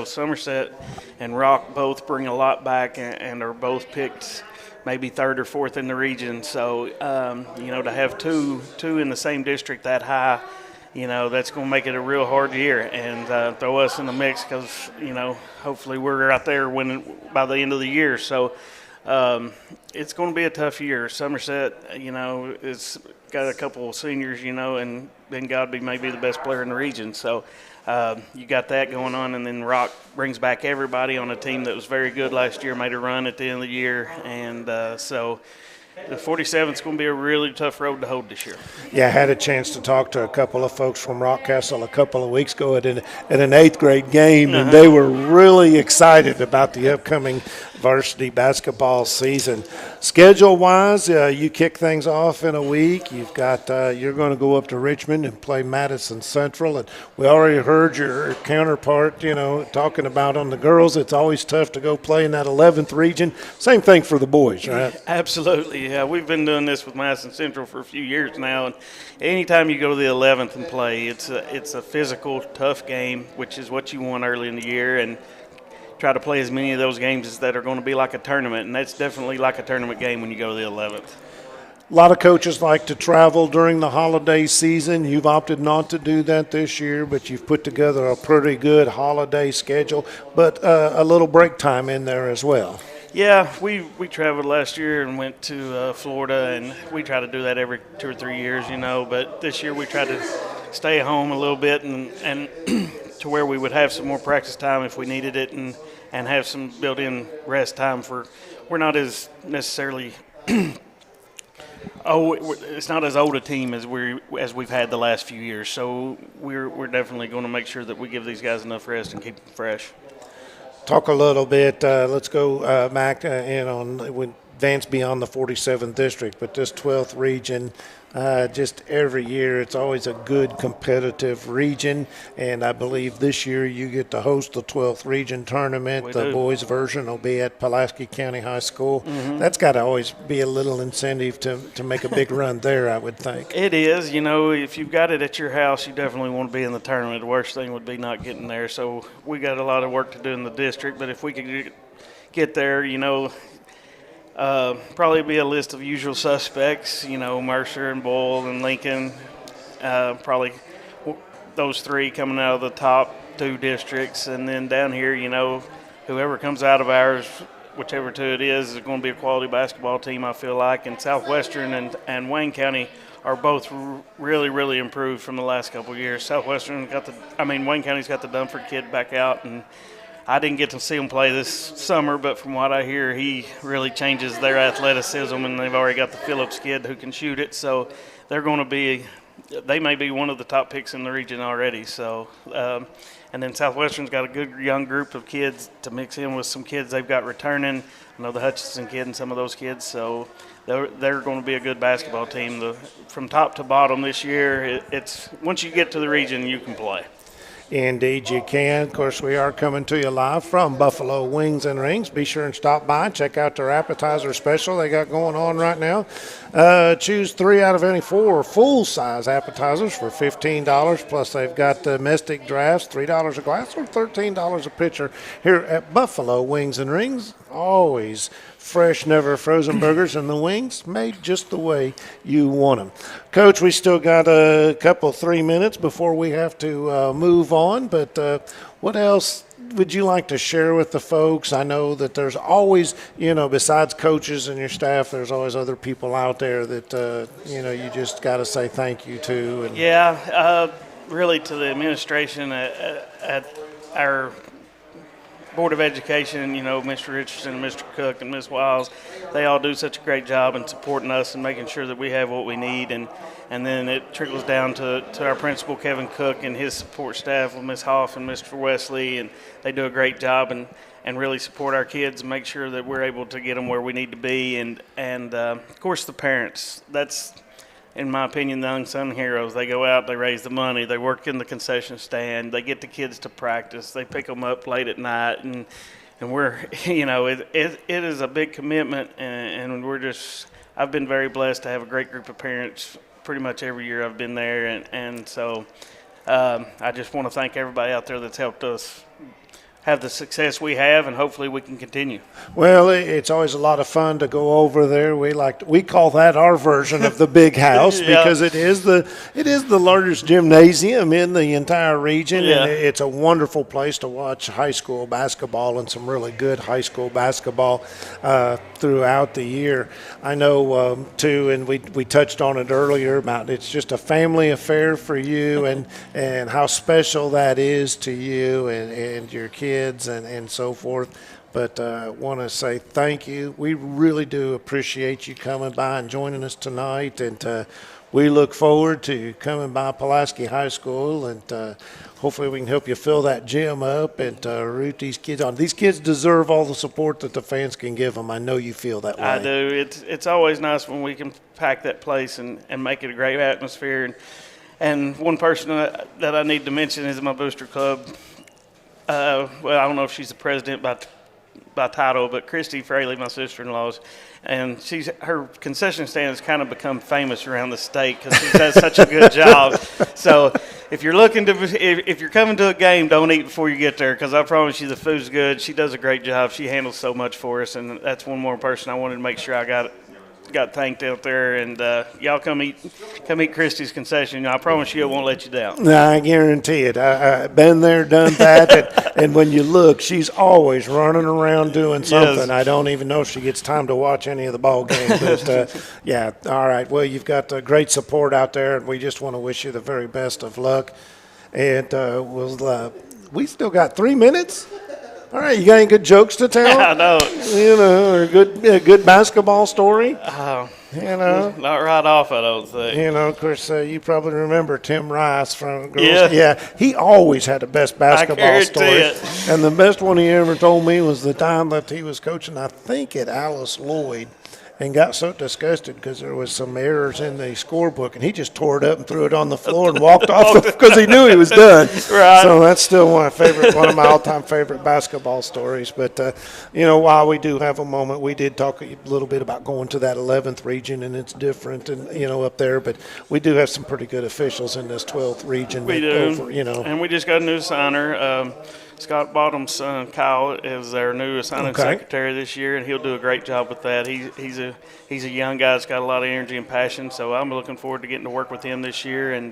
Somerset and Rock both bring a lot back and are both picked maybe third or fourth in the region. So, to have two in the same district that high, that's going to make it a real hard year and throw us in the mix because, hopefully we're out there winning by the end of the year. So it's going to be a tough year. Somerset, it's got a couple of seniors, and Ben Godby may be the best player in the region. So you got that going on, and then Rock brings back everybody on a team that was very good last year, made a run at the end of the year, and so the 47th is going to be a really tough road to hold this year. Yeah, I had a chance to talk to a couple of folks from Rock Castle a couple of weeks ago at an 8th grade game, and they were really excited about the upcoming varsity basketball season. Schedule-wise, you kick things off in a week. You've got you're going to go up to Richmond and play Madison Central, and we already heard your counterpart, talking about on the girls. It's always tough to go play in that 11th region. Same thing for the boys, right? Absolutely. Yeah, we've been doing this with Madison Central for a few years now, and anytime you go to the 11th and play, it's a physical, tough game, which is what you want early in the year, and try to play as many of those games as that are going to be like a tournament, and that's definitely like a tournament game when you go to the 11th. A lot of coaches like to travel during the holiday season. You've opted not to do that this year, but you've put together a pretty good holiday schedule, but a little break time in there as well. Yeah, we traveled last year and went to Florida, and we try to do that every 2 or 3 years, but this year we tried to stay home a little bit and to where we would have some more practice time if we needed it, and have some built-in rest time we're not as necessarily it's not as old a team as we've had the last few years, so we're definitely going to make sure that we give these guys enough rest and keep them fresh. Talk a little bit. Let's go back on advance beyond the 47th district, but this 12th region. Just every year, it's always a good competitive region, and I believe this year you get to host the 12th region tournament. The boys' version will be at Pulaski County High School. Mm-hmm. That's got to always be a little incentive to make a big run there, I would think. It is. If you've got it at your house, you definitely want to be in the tournament. The worst thing would be not getting there. So we got a lot of work to do in the district, but if we could get there, probably be a list of usual suspects, Mercer and Boyle and Lincoln, probably those three coming out of the top 2 districts. And then down here, whoever comes out of ours, whichever 2 it is going to be a quality basketball team, I feel like. And Southwestern and Wayne County are both really, really improved from the last couple of years. Wayne County's got the Dunford kid back out, and I didn't get to see him play this summer, but from what I hear, he really changes their athleticism, and they've already got the Phillips kid who can shoot it. So they may be one of the top picks in the region already. So, and then Southwestern's got a good young group of kids to mix in with some kids they've got returning. I know the Hutchinson kid and some of those kids. So they're going to be a good basketball team. From top to bottom this year, it's once you get to the region, you can play. Indeed you can. Of course, we are coming to you live from Buffalo Wings and Rings. Be sure and stop by. Check out their appetizer special they got going on right now. Choose 3 out of any 4 full-size appetizers for $15. Plus, they've got domestic drafts, $3 a glass or $13 a pitcher here at Buffalo Wings and Rings. Always fresh, never frozen burgers, and the wings made just the way you want them. Coach, we still got a couple, 3 minutes before we have to move on, but what else would you like to share with the folks? I know that there's always, besides coaches and your staff, there's always other people out there that, you just got to say thank you to. And yeah, really to the administration at our Board of Education, Mr. Richardson, Mr. Cook, and Ms. Wiles, they all do such a great job in supporting us and making sure that we have what we need. And then it trickles down to our principal, Kevin Cook, and his support staff with Ms. Hoff and Mr. Wesley, and they do a great job and really support our kids and make sure that we're able to get them where we need to be. And of course, the parents. That's, in my opinion, the unsung heroes. They go out, they raise the money, they work in the concession stand, they get the kids to practice, they pick them up late at night, and we're, it is a big commitment, and I've been very blessed to have a great group of parents pretty much every year I've been there, and so I just want to thank everybody out there that's helped us have the success we have, and hopefully we can continue. Well, it's always a lot of fun to go over there. We call that our version of the big house because it is the largest gymnasium in the entire region, and it's a wonderful place to watch high school basketball and some really good high school basketball throughout the year. I know too, and we touched on it earlier about it's just a family affair for you, and how special that is to you and your kids and so forth. But I want to say thank you. We really do appreciate you coming by and joining us tonight. And we look forward to coming by Pulaski High School, and hopefully we can help you fill that gym up and root these kids on. These kids deserve all the support that the fans can give them. I know you feel that way. I do. It's always nice when we can pack that place and make it a great atmosphere. And one person that I need to mention is my booster club. Well, I don't know if she's the president by title, but Christy Fraley, my sister-in-law's, and her concession stand has kind of become famous around the state because she does such a good job. So if you're coming to a game, don't eat before you get there, because I promise you the food's good. She does a great job. She handles so much for us, and that's one more person I wanted to make sure I got thanked out there. And y'all come eat Christy's concession. I promise you it won't let you down. No, I guarantee it. I've been there, done that, and when you look, she's always running around doing something. Yes. I don't even know if she gets time to watch any of the ball games. But, yeah, all right. Well, you've got great support out there, and we just want to wish you the very best of luck. And we still got 3 minutes. All right, you got any good jokes to tell? I know. Or a good basketball story? Not right off, I don't think. Of course, you probably remember Tim Rice from Girls. Yeah, he always had the best basketball story. it. And the best one he ever told me was the time that he was coaching, I think, at Alice Lloyd, and got so disgusted because there was some errors in the scorebook, and he just tore it up and threw it on the floor and walked off because he knew he was done. Right. So that's still one of my all-time favorite basketball stories. But while we do have a moment, we did talk a little bit about going to that 11th region, and it's different, and up there. But we do have some pretty good officials in this 12th region. We do. And we just got a new signer. Scott Bottom's son, Kyle, is our new assignment secretary this year, and he'll do a great job with that. He's a young guy that's got a lot of energy and passion, so I'm looking forward to getting to work with him this year, and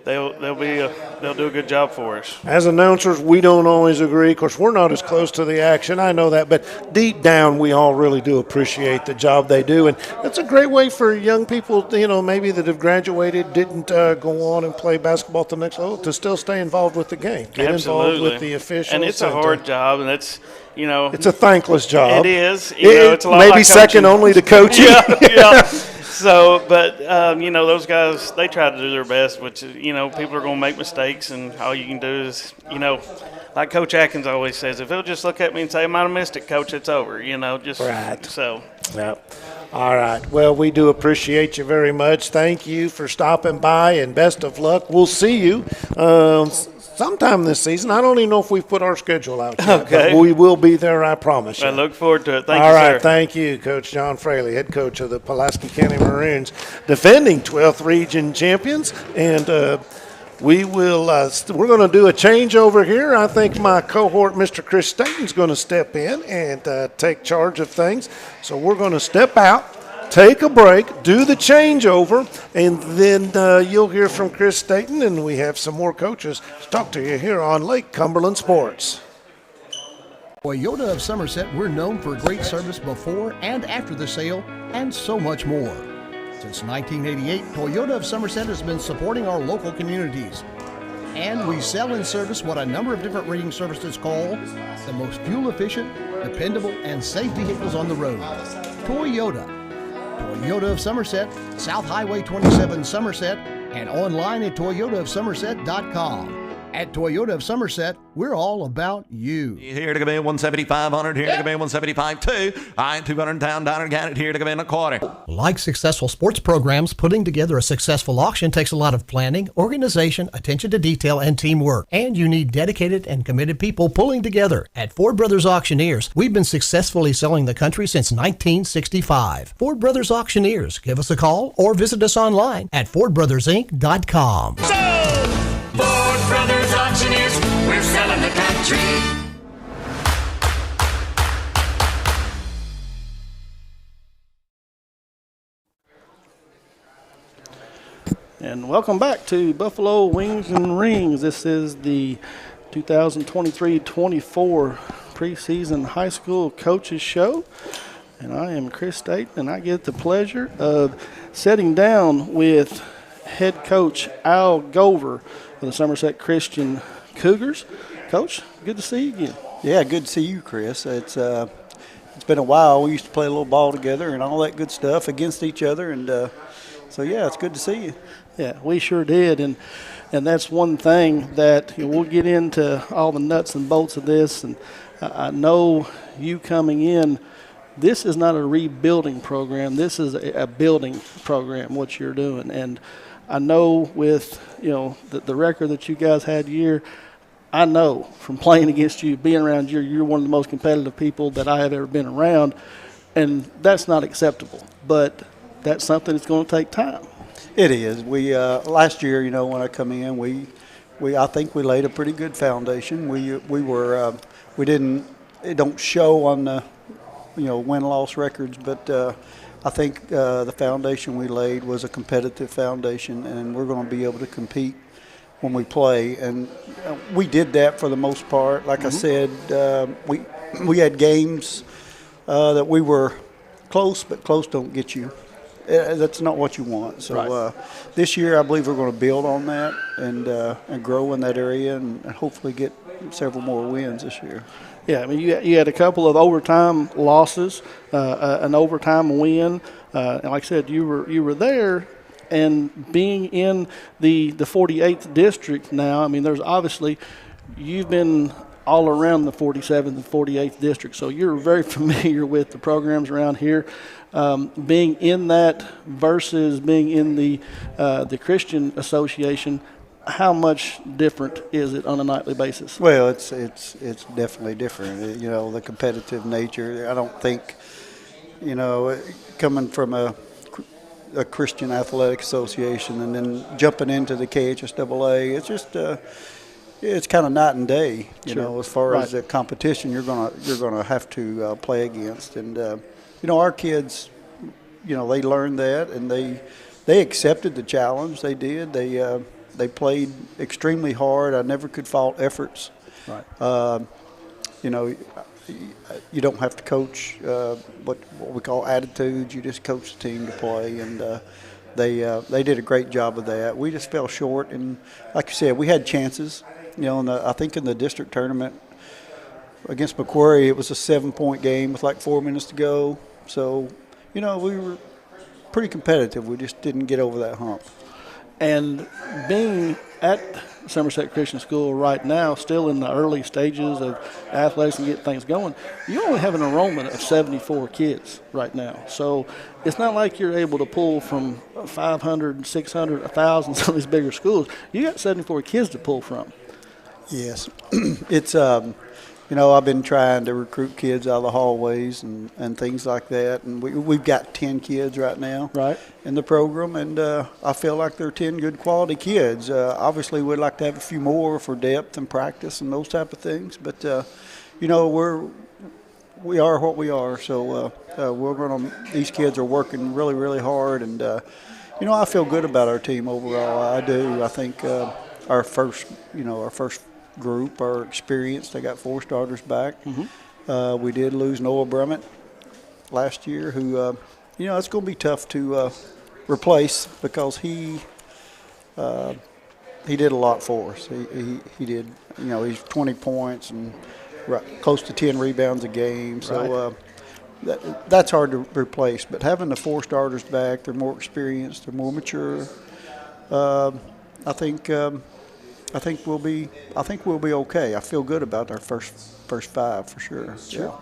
they'll do a good job for us. As announcers, we don't always agree. Of course, we're not as close to the action. I know that, but deep down, we all really do appreciate the job they do, and it's a great way for young people, maybe that have graduated, didn't go on and play basketball at the next level, to still stay involved with the game, get involved with the officials. And it's a hard job, and it's it's a thankless job. It is. It's a lot maybe like second only to coaching. Yeah. So, but those guys, they try to do their best, which is, people are going to make mistakes, and all you can do is, like Coach Atkins always says, if he'll just look at me and say, I might have missed it, Coach, it's over. Just right. So. Yep. All right. Well, we do appreciate you very much. Thank you for stopping by, and best of luck. We'll see you sometime this season. I don't even know if we've put our schedule out yet. Okay. But we will be there, I promise you. I look forward to it. Thank you, All right. sir. Thank you, Coach John Fraley, head coach of the Pulaski County Maroons, defending 12th region champions. And we're going to do a changeover here. I think my cohort, Mr. Chris Staten's going to step in and take charge of things. So we're going to step out, take a break, do the changeover, and then you'll hear from Chris Staten, and we have some more coaches to talk to you here on Lake Cumberland Sports. Toyota of Somerset, we're known for great service before and after the sale, and so much more. Since 1988, Toyota of Somerset has been supporting our local communities. And we sell and service what a number of different rating services call the most fuel-efficient, dependable, and safe vehicles on the road. Toyota of Somerset, South Highway 27 Somerset, and online at toyotaofsomerset.com. At Toyota of Somerset, we're all about you. Here to come in 175-100, here to come in 175-2. I 200 down, got it here to come in a quarter. Like successful sports programs, putting together a successful auction takes a lot of planning, organization, attention to detail, and teamwork. And you need dedicated and committed people pulling together. At Ford Brothers Auctioneers, we've been successfully selling the country since 1965. Ford Brothers Auctioneers. Give us a call or visit us online at FordBrothersInc.com. Ford Brothers Auctioneers, we're selling the country. And welcome back to Buffalo Wings and Rings. This is the 2023-24 preseason high school coaches show. And I am Chris Staten, and I get the pleasure of sitting down with head coach Al Gover of the Somerset Christian Cougars. Coach, good to see you again. Yeah, good to see you, Chris. It's been a while. We used to play a little ball together and all that good stuff against each other, and So yeah, it's good to see you. Yeah, we sure did, and that's one thing that we'll get into all the nuts and bolts of this. And I know you coming in, this is not a rebuilding program. This is a building program. What you're doing, and I know with the record that you guys had year. I know from playing against you, being around you, you're one of the most competitive people that I have ever been around, and that's not acceptable. But that's something that's going to take time. It is. We last year, when I come in, I think we laid a pretty good foundation. We didn't. It don't show on the win-loss records, but I think the foundation we laid was a competitive foundation, and we're going to be able to compete when we play, and we did that for the most part. Like I said, we had games that we were close, but close don't get you. That's not what you want. So this year, I believe we're going to build on that and grow in that area, and hopefully get several more wins this year. Yeah, I mean, you had a couple of overtime losses, an overtime win, and like I said, you were there. And being in the 48th district now, I mean, there's obviously you've been all around the 47th and 48th district, so you're very familiar with the programs around here. Being in that versus being in the Christian Association, how much different is it on a nightly basis? Well, it's definitely different. The competitive nature. I don't think, coming from a Christian Athletic Association and then jumping into the KHSAA, it's just it's kind of night and day. As far as the competition you're gonna have to play against, and our kids, they learned that and they accepted the challenge. They did. They played extremely hard. I never could fault efforts. Right. You don't have to coach what we call attitudes. You just coach the team to play, and they did a great job of that. We just fell short, and like you said, we had chances. I think in the district tournament against Macquarie, it was a 7-point game with like 4 minutes to go. So, we were pretty competitive. We just didn't get over that hump. And being at Somerset Christian School right now, still in the early stages of athletics and getting things going, you only have an enrollment of 74 kids right now. So it's not like you're able to pull from 500, 600, 1,000, some of these bigger schools. You got 74 kids to pull from. Yes. It's, I've been trying to recruit kids out of the hallways and things like that. And we've got 10 kids right now in the program. And I feel like they're 10 good quality kids. Obviously, we'd like to have a few more for depth and practice and those type of things. But, we are what we are. So these kids are working really, really hard. And, I feel good about our team overall. I do. I think our first group are experienced. They got 4 starters back. Mm-hmm. We did lose Noah Brummett last year, who, it's going to be tough to replace because he did a lot for us. He did, he's 20 points and close to 10 rebounds a game. So that's hard to replace. But having the 4 starters back, they're more experienced, they're more mature. I think we'll be okay. I feel good about our first 5 for sure. Sure.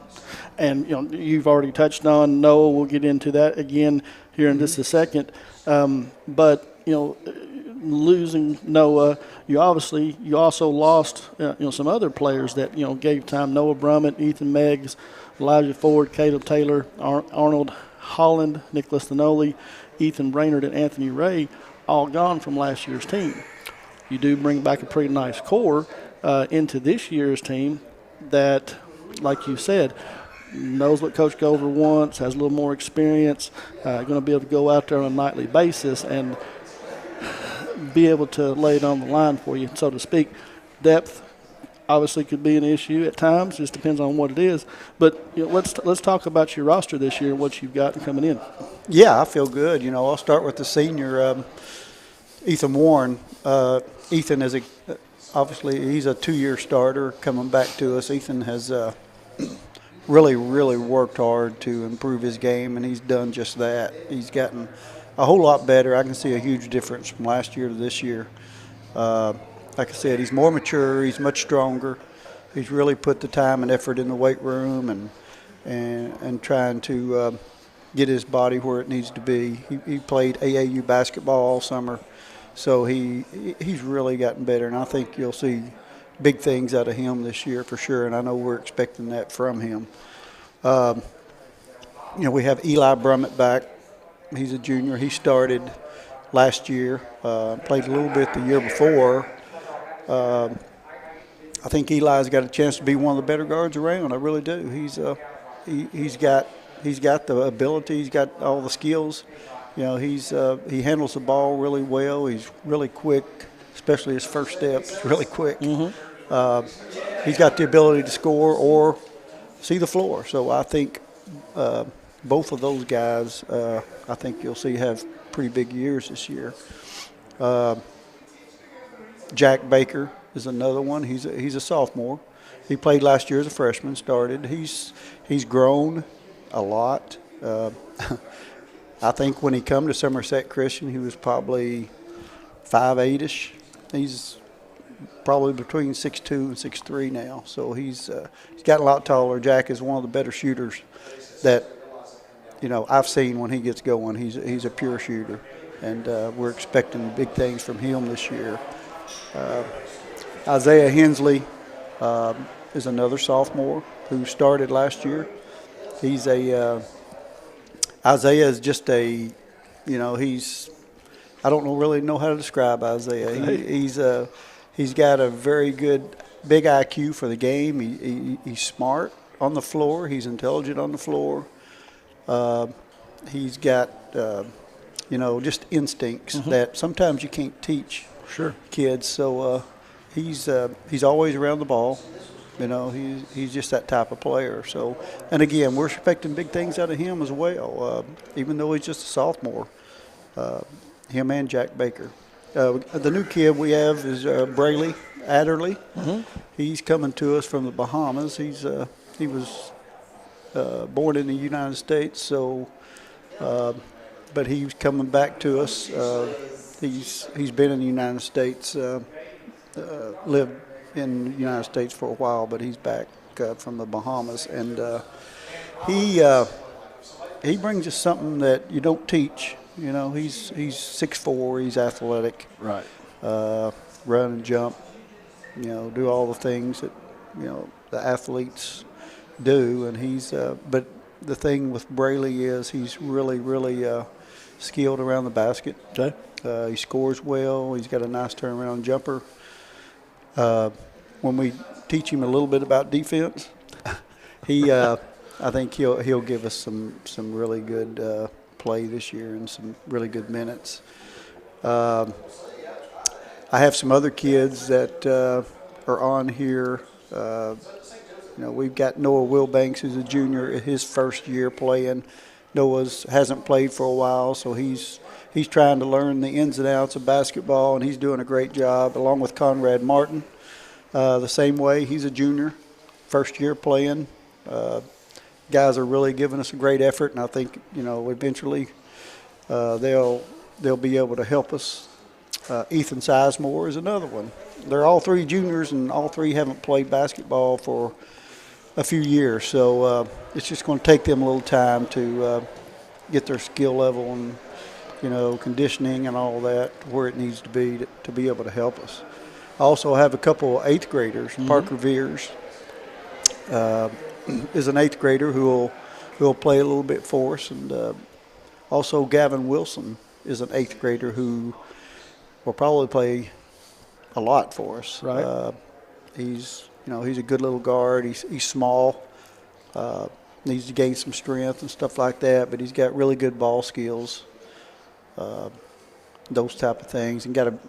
And you've already touched on Noah. We'll get into that again here in just a second. But losing Noah, you also lost some other players that gave time. Noah Brummett, Ethan Meggs, Elijah Ford, Caleb Taylor, Arnold Holland, Nicholas Thanoli, Ethan Brainerd, and Anthony Ray, all gone from last year's team. You do bring back a pretty nice core into this year's team that, like you said, knows what Coach Gover wants, has a little more experience, going to be able to go out there on a nightly basis and be able to lay it on the line for you, so to speak. Depth obviously could be an issue at times. Just depends on what it is. But let's talk about your roster this year and what you've got coming in. Yeah, I feel good. I'll start with the senior, Ethan Warren. Ethan is obviously he's a 2-year starter coming back to us. Ethan has really, really worked hard to improve his game, and he's done just that. He's gotten a whole lot better. I can see a huge difference from last year to this year. Like I said, he's more mature. He's much stronger. He's really put the time and effort in the weight room and trying to get his body where it needs to be. He played AAU basketball all summer, so he's really gotten better, and I think you'll see big things out of him this year for sure, and I know we're expecting that from him. We have Eli Brummett back. He's a junior. He started last year, played a little bit the year before. I think Eli's got a chance to be one of the better guards around. I really do. He's got the ability. He's got all the skills. He handles the ball really well. He's really quick, especially his first step. It's really quick. Mm-hmm. He's got the ability to score or see the floor. So I think both of those guys, I think you'll see have pretty big years this year. Jack Baker is another one. He's a sophomore. He played last year as a freshman. Started. He's grown a lot. I think when he come to Somerset Christian, he was probably 5'8"ish. He's probably between 6'2" and 6'3" now. So he's gotten a lot taller. Jack is one of the better shooters that I've seen when he gets going. He's a pure shooter, and we're expecting big things from him this year. Isaiah Hensley is another sophomore who started last year. Isaiah is just I don't really know how to describe Isaiah. He's got a very good big IQ for the game. He's smart on the floor. He's intelligent on the floor. He's got just instincts that sometimes you can't teach kids. So he's always around the ball. He's just that type of player. So, and again, we're expecting big things out of him as well. Even though he's just a sophomore, him and Jack Baker. The new kid we have is Brayley Adderley. Mm-hmm. He's coming to us from the Bahamas. He was born in the United States, so but he's coming back to us. He's been in the United States, lived in the United States for a while, but he's back from the Bahamas, and he brings us something that you don't teach. He's 6'4", he's athletic, right? Run and jump, do all the things that the athletes do, and he's but the thing with Brayley is he's really skilled around the basket. Okay. He scores well. He's got a nice turnaround jumper. When we teach him a little bit about defense, I think he'll give us some really good play this year and some really good minutes. I have some other kids that are on here. We've got Noah Wilbanks, who's a junior, his first year playing. Noah hasn't played for a while, so he's trying to learn the ins and outs of basketball, and he's doing a great job, along with Conrad Martin. The same way, he's a junior, first year playing. Guys are really giving us a great effort, and I think eventually they'll be able to help us. Ethan Sizemore is another one. They're all three juniors, and all three haven't played basketball for a few years, so it's just going to take them a little time to get their skill level and conditioning and all that where it needs to be able to help us. I also have a couple of 8th graders. Mm-hmm. Parker Veers is an 8th grader who will play a little bit for us, and also Gavin Wilson is an 8th grader who will probably play a lot for us. Right. He's a good little guard. He's small. Needs to gain some strength and stuff like that, but he's got really good ball skills. Those type of things, and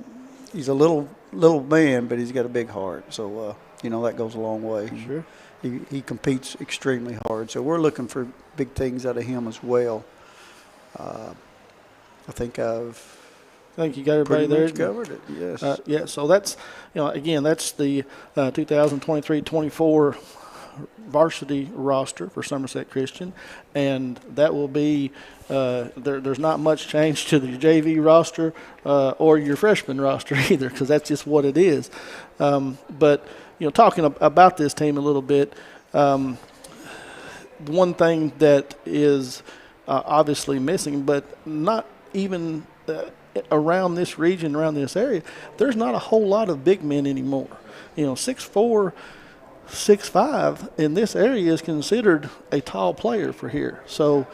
he's a little man, but he's got a big heart. So that goes a long way. Sure. He competes extremely hard. So we're looking for big things out of him as well. I think you got everybody there. Covered it. Yes. Yeah. So that's again that's the 2023-24 varsity roster for Somerset Christian, and that will be there's not much change to the JV roster or your freshman roster either, because that's just what it is. But talking about this team a little bit, one thing that is obviously missing, but not even around this region, around this area, there's not a whole lot of big men anymore. 6'4", 6'5" in this area is considered a tall player for here. So,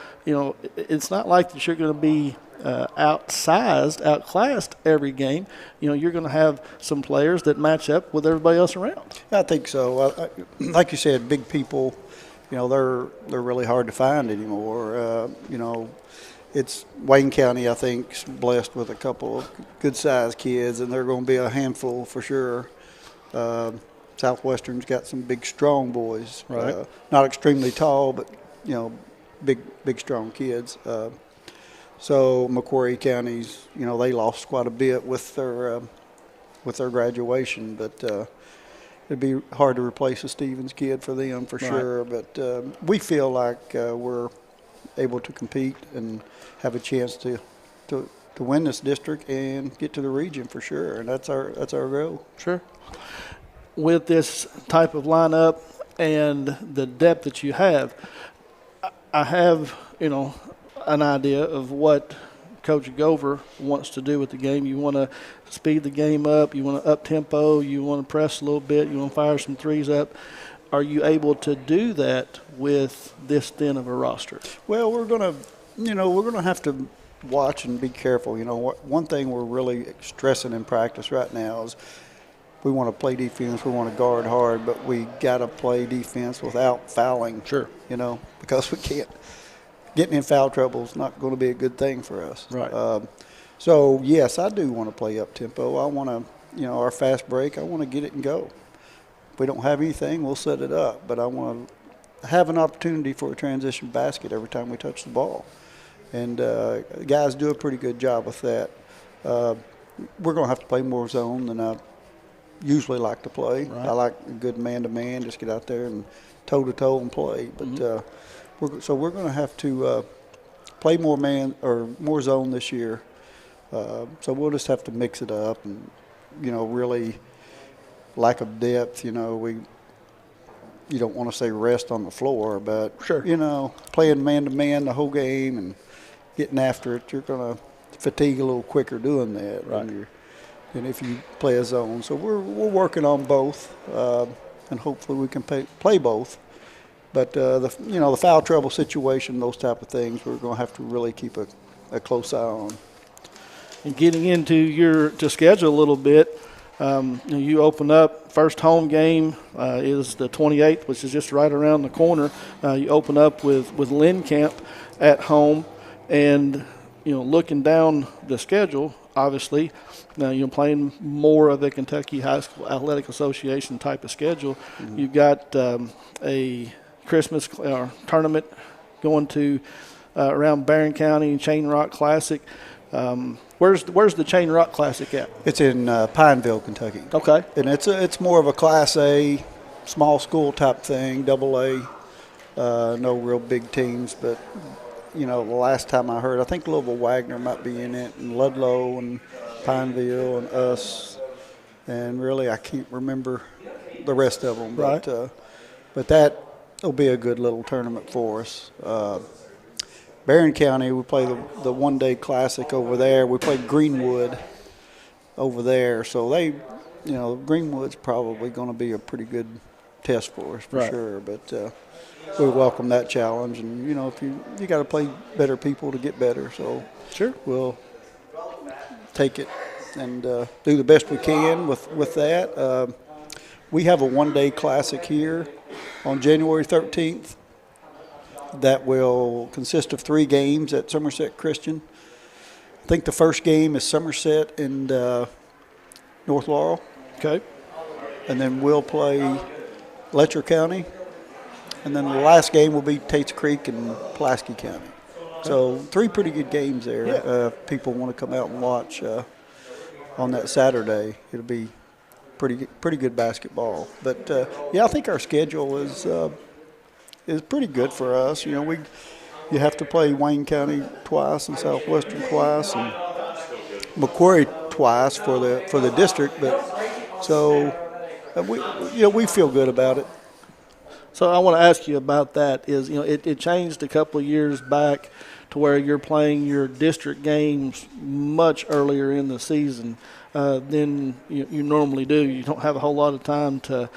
it's not like that you're going to be outsized, outclassed every game. You're going to have some players that match up with everybody else around. I think so. Like you said, big people, they're really hard to find anymore. It's Wayne County, I think, is blessed with a couple of good-sized kids, and they're going to be a handful for sure. Southwestern's got some big, strong boys. Right. Not extremely tall, but big, strong kids. So Macquarie County's, they lost quite a bit with their graduation, but it'd be hard to replace a Stevens kid for them for sure. But we feel like we're able to compete and have a chance to win this district and get to the region for sure, and that's our goal. Sure. With this type of lineup and the depth that you have, I have an idea of what Coach Gover wants to do with the game. You want to speed the game up, you want to up tempo, you want to press a little bit, you want to fire some threes up. Are you able to do that with this thin of a roster? Well, we're gonna have to watch and be careful. One thing we're really stressing in practice right now is we want to play defense, we want to guard hard, but we got to play defense without fouling. Sure. Because we can't. Getting in foul trouble is not going to be a good thing for us. Right. So, yes, I do want to play up tempo. I want to, our fast break, I want to get it and go. If we don't have anything, we'll set it up. But I want to have an opportunity for a transition basket every time we touch the ball. And guys do a pretty good job with that. We're going to have to play more zone than I usually like to play. Right. I like a good man-to-man, just get out there and toe-to-toe and play. But we're going to have to play more man or more zone this year. So we'll just have to mix it up and, really lack of depth. You don't want to say rest on the floor, but, sure. Playing man-to-man the whole game and getting after it, you're going to fatigue a little quicker doing that. Right. And if you play a zone. So we're working on both, and hopefully we can play both. But the foul trouble situation, those type of things, we're going to have to really keep a close eye on. And getting into to schedule a little bit, you open up, first home game is the 28th, which is just right around the corner. You open up with Lynn Camp at home, and looking down the schedule, obviously, now you're playing more of the Kentucky High School Athletic Association type of schedule. Mm-hmm. You've got a Christmas tournament going to around Barron County, Chain Rock Classic. Where's the Chain Rock Classic at? It's in Pineville, Kentucky. Okay. And it's more of a Class A, small school type thing, AA. No real big teams, but the last time I heard, I think Louisville Wagner might be in it, and Ludlow and Pineville and us, and really I can't remember the rest of them. Right. But that'll be a good little tournament for us. Barron County, we play the one-day classic over there. We play Greenwood over there, so Greenwood's probably going to be a pretty good test for us for sure. But we welcome that challenge, and if you got to play better people to get better, so sure we'll take it and do the best we can with that. We have a one-day classic here on January 13th. That will consist of 3 games at Somerset Christian. I think the first game is Somerset and North Laurel. Okay. And then we'll play Letcher County. And then the last game will be Tates Creek and Pulaski County. So 3 pretty good games there. Yeah. People want to come out and watch on that Saturday. It'll be pretty good basketball. But yeah, I think our schedule is pretty good for us. You know, you have to play Wayne County twice and Southwestern twice and Macquarie twice for the district. But so we feel good about it. So I want to ask you about that. Is it changed a couple of years back to where you're playing your district games much earlier in the season than you normally do. You don't have a whole lot of time to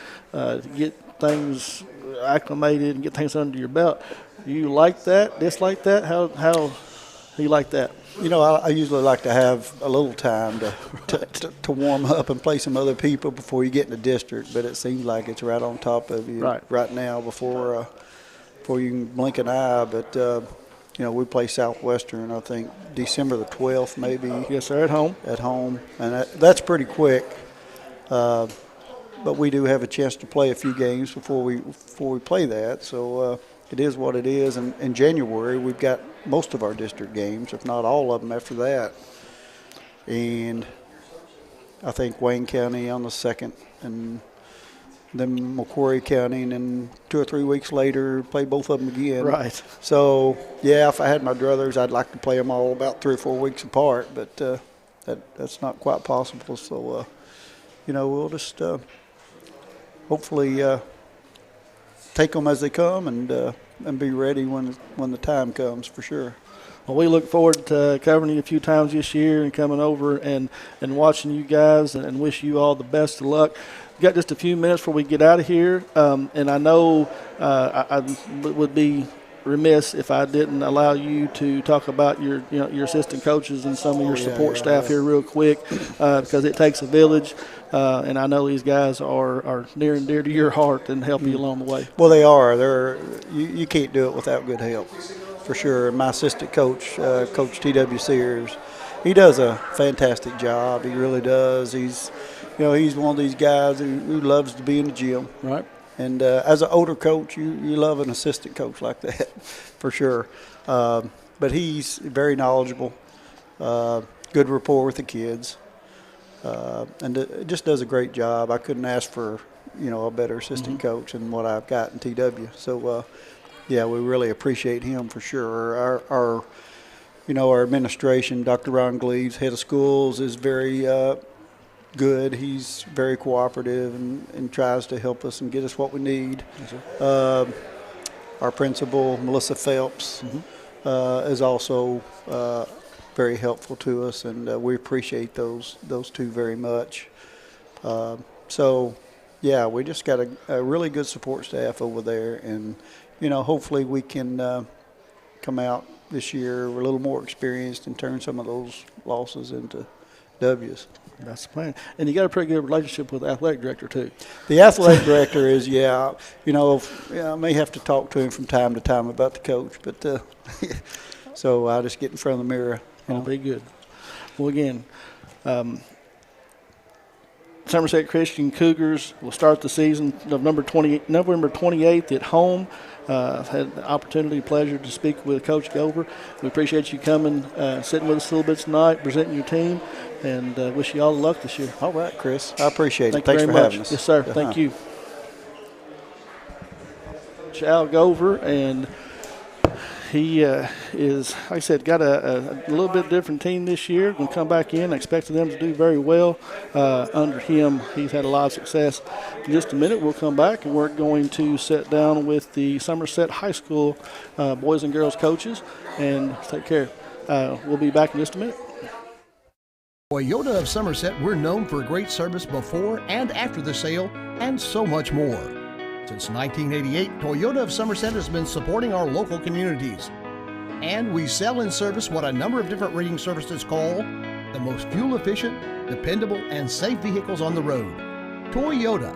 get things acclimated and get things under your belt. Do you like that? Dislike that? How do you like that? You know, I usually like to have a little time to warm up and play some other people before you get in the district, but it seems like it's right on top of you right now before you can blink an eye. But, we play Southwestern, I think, December the 12th maybe. Yes, sir, at home. At home, and that's pretty quick. But we do have a chance to play a few games before we play that, so it is what it is. And in January, we've got most of our district games, if not all of them, after that. And I think Wayne County on the 2nd, and then Macquarie County, and then 2 or 3 weeks later, play both of them again. Right. So, yeah, if I had my druthers, I'd like to play them all about 3 or 4 weeks apart, but that's not quite possible. So, we'll just hopefully take them as they come and be ready when the time comes, for sure. Well, we look forward to covering you a few times this year and coming over and watching you guys and wish you all the best of luck. We've got just a few minutes before we get out of here, and I know I would be remiss if I didn't allow you to talk about your assistant coaches and some of your support staff here real quick, because it takes a village, and I know these guys are near and dear to your heart and help you along the way. Well, they are. You can't do it without good help, for sure. My assistant coach, Coach T.W. Sears, he does a fantastic job. He really does. He's one of these guys who loves to be in the gym. Right. And as an older coach, you love an assistant coach like that, for sure. But he's very knowledgeable, good rapport with the kids, and just does a great job. I couldn't ask for, a better assistant coach than what I've got in TW. So, we really appreciate him for sure. Our administration, Dr. Ron Gleaves, head of schools, is very good. He's very cooperative and tries to help us and get us what we need. Yes, our principal, Melissa Phelps, is also very helpful to us, and we appreciate those two very much. We just got a really good support staff over there, and hopefully we can come out this year a little more experienced and turn some of those losses into W's. That's the plan. And you got a pretty good relationship with the athletic director, too. The athletic director is, I may have to talk to him from time to time about the coach, but so I'll just get in front of the mirror. That'll be good. Well, again, Somerset Christian Cougars will start the season November 28th at home. I've had the opportunity, pleasure to speak with Coach Gover. We appreciate you coming, sitting with us a little bit tonight, presenting your team, and wish you all the luck this year. All right, Chris. I appreciate it. Thanks for very much. having us. Yes, sir. Thank you. Al Gover, and he is, like I said, got a little bit different team this year. Going to come back in. I expected them to do very well under him. He's had a lot of success. In just a minute, we'll come back, and we're going to sit down with the Somerset High School boys and girls coaches and take care. We'll be back in just a minute. Toyota of Somerset, we're known for great service before and after the sale, and so much more. Since 1988, Toyota of Somerset has been supporting our local communities. And we sell and service what a number of different rating services call the most fuel-efficient, dependable, and safe vehicles on the road. Toyota.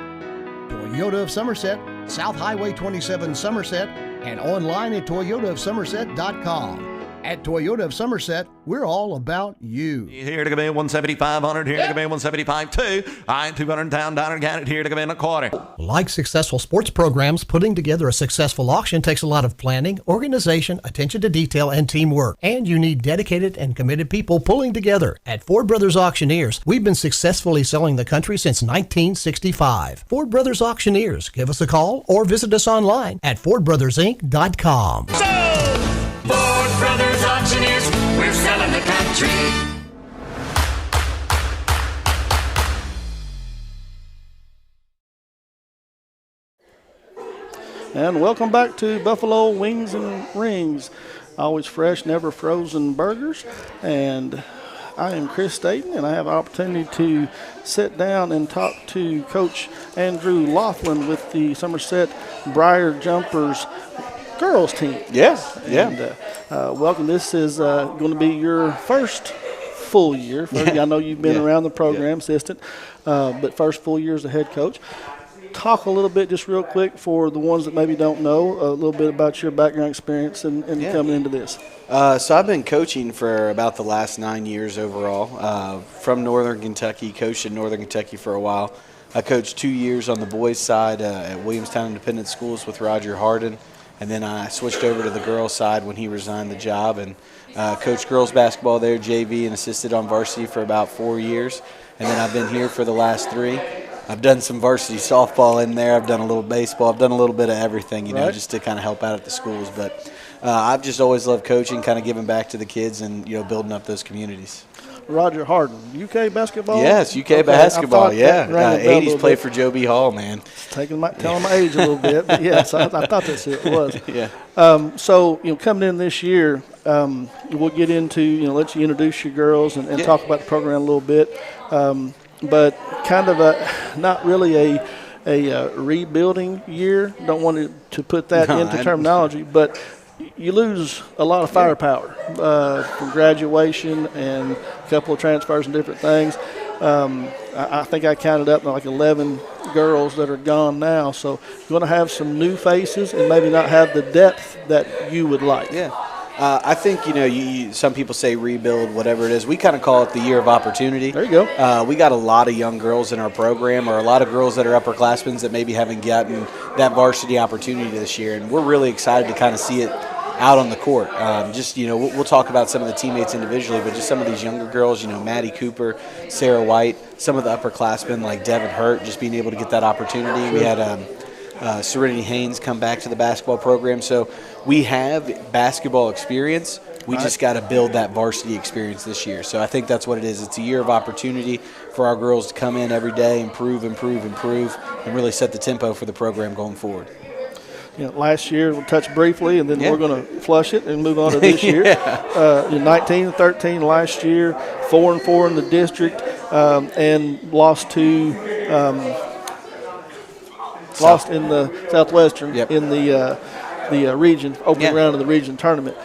Toyota of Somerset, South Highway 27 Somerset, and online at toyotaofsomerset.com. At Toyota of Somerset, we're all about you. Here to come in 175-100, here to come in 175-2. I-200 down, got it here to come in a quarter. Like successful sports programs, putting together a successful auction takes a lot of planning, organization, attention to detail, and teamwork. And you need dedicated and committed people pulling together. At Ford Brothers Auctioneers, we've been successfully selling the country since 1965. Ford Brothers Auctioneers. Give us a call or visit us online at FordBrothersInc.com. Ford Brothers Auctioneers, we're selling the country. And welcome back to Buffalo Wings and Rings. Always fresh, never frozen burgers. And I am Chris Staten, and I have an opportunity to sit down and talk to Coach Andrew Laughlin with the Somerset Briar Jumpers girls team. Yes, yeah. And welcome. This is going to be your first full year. I know you've been around the program, assistant, but first full year as a head coach. Talk a little bit, just real quick, for the ones that maybe don't know, a little bit about your background experience and coming into this. So I've been coaching for about the last 9 years overall. From Northern Kentucky, coached in Northern Kentucky for a while. I coached 2 years on the boys' side at Williamstown Independent Schools with Roger Hardin, and then I switched over to the girls' side when he resigned the job and coached girls basketball there, JV, and assisted on varsity for about 4 years. And then I've been here for the last 3. I've done some varsity softball in there. I've done a little baseball. I've done a little bit of everything, you know, just to kind of help out at the schools. But I've just always loved coaching, kind of giving back to the kids and, you know, building up those communities. Roger Hardin, UK basketball? Yes, UK basketball, yeah. 80s played for Joe B. Hall, man. Telling my age a little bit, but yes, I thought that's who it was. Yeah. So, you know, coming in this year, we'll get into, you know, let you introduce your girls and talk about the program a little bit. But kind of not really a rebuilding year. Don't want to put that into terminology, but you lose a lot of firepower from graduation and a couple of transfers and different things. I think I counted up like 11 girls that are gone now. So you're going to have some new faces and maybe not have the depth that you would like. Yeah. I think, you know, some people say rebuild, whatever it is. We kind of call it the year of opportunity. There you go. We got a lot of young girls in our program, or a lot of girls that are upperclassmen that maybe haven't gotten that varsity opportunity this year, and we're really excited to kind of see it out on the court. Just, you know, we'll talk about some of the teammates individually, but just some of these younger girls, you know, Maddie Cooper, Sarah White, some of the upperclassmen like Devin Hurt, just being able to get that opportunity. We had Serenity Haynes come back to the basketball program. So we have basketball experience. We just got to build that varsity experience this year. So I think that's what it is. It's a year of opportunity for our girls to come in every day, improve, and really set the tempo for the program going forward. You know, last year we'll touch briefly, and then we're going to flush it and move on to this year. 19-13 last year, 4-4 in the district, and lost to lost in the Southwestern in the region opening round of the region tournament.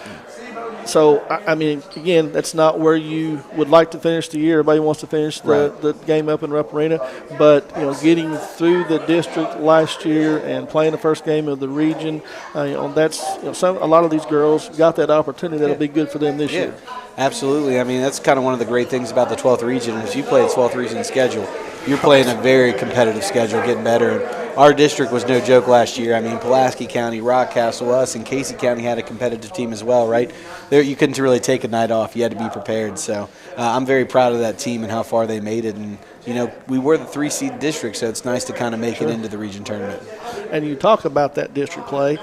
So, I mean, again, that's not where you would like to finish the year. Everybody wants to finish the game up in Rupp Arena. But, you know, getting through the district last year and playing the first game of the region, you know, that's, you know, a lot of these girls got that opportunity that'll be good for them this year. Absolutely. I mean, that's kind of one of the great things about the 12th region is you play a 12th region schedule. You're playing a very competitive schedule, getting better. Our district was no joke last year. I mean, Pulaski County, Rockcastle, us, and Casey County had a competitive team as well, right? There, you couldn't really take a night off. You had to be prepared. So I'm very proud of that team and how far they made it. And, you know, we were the 3-seed district, so it's nice to kind of make it into the region tournament. And you talk about that district play.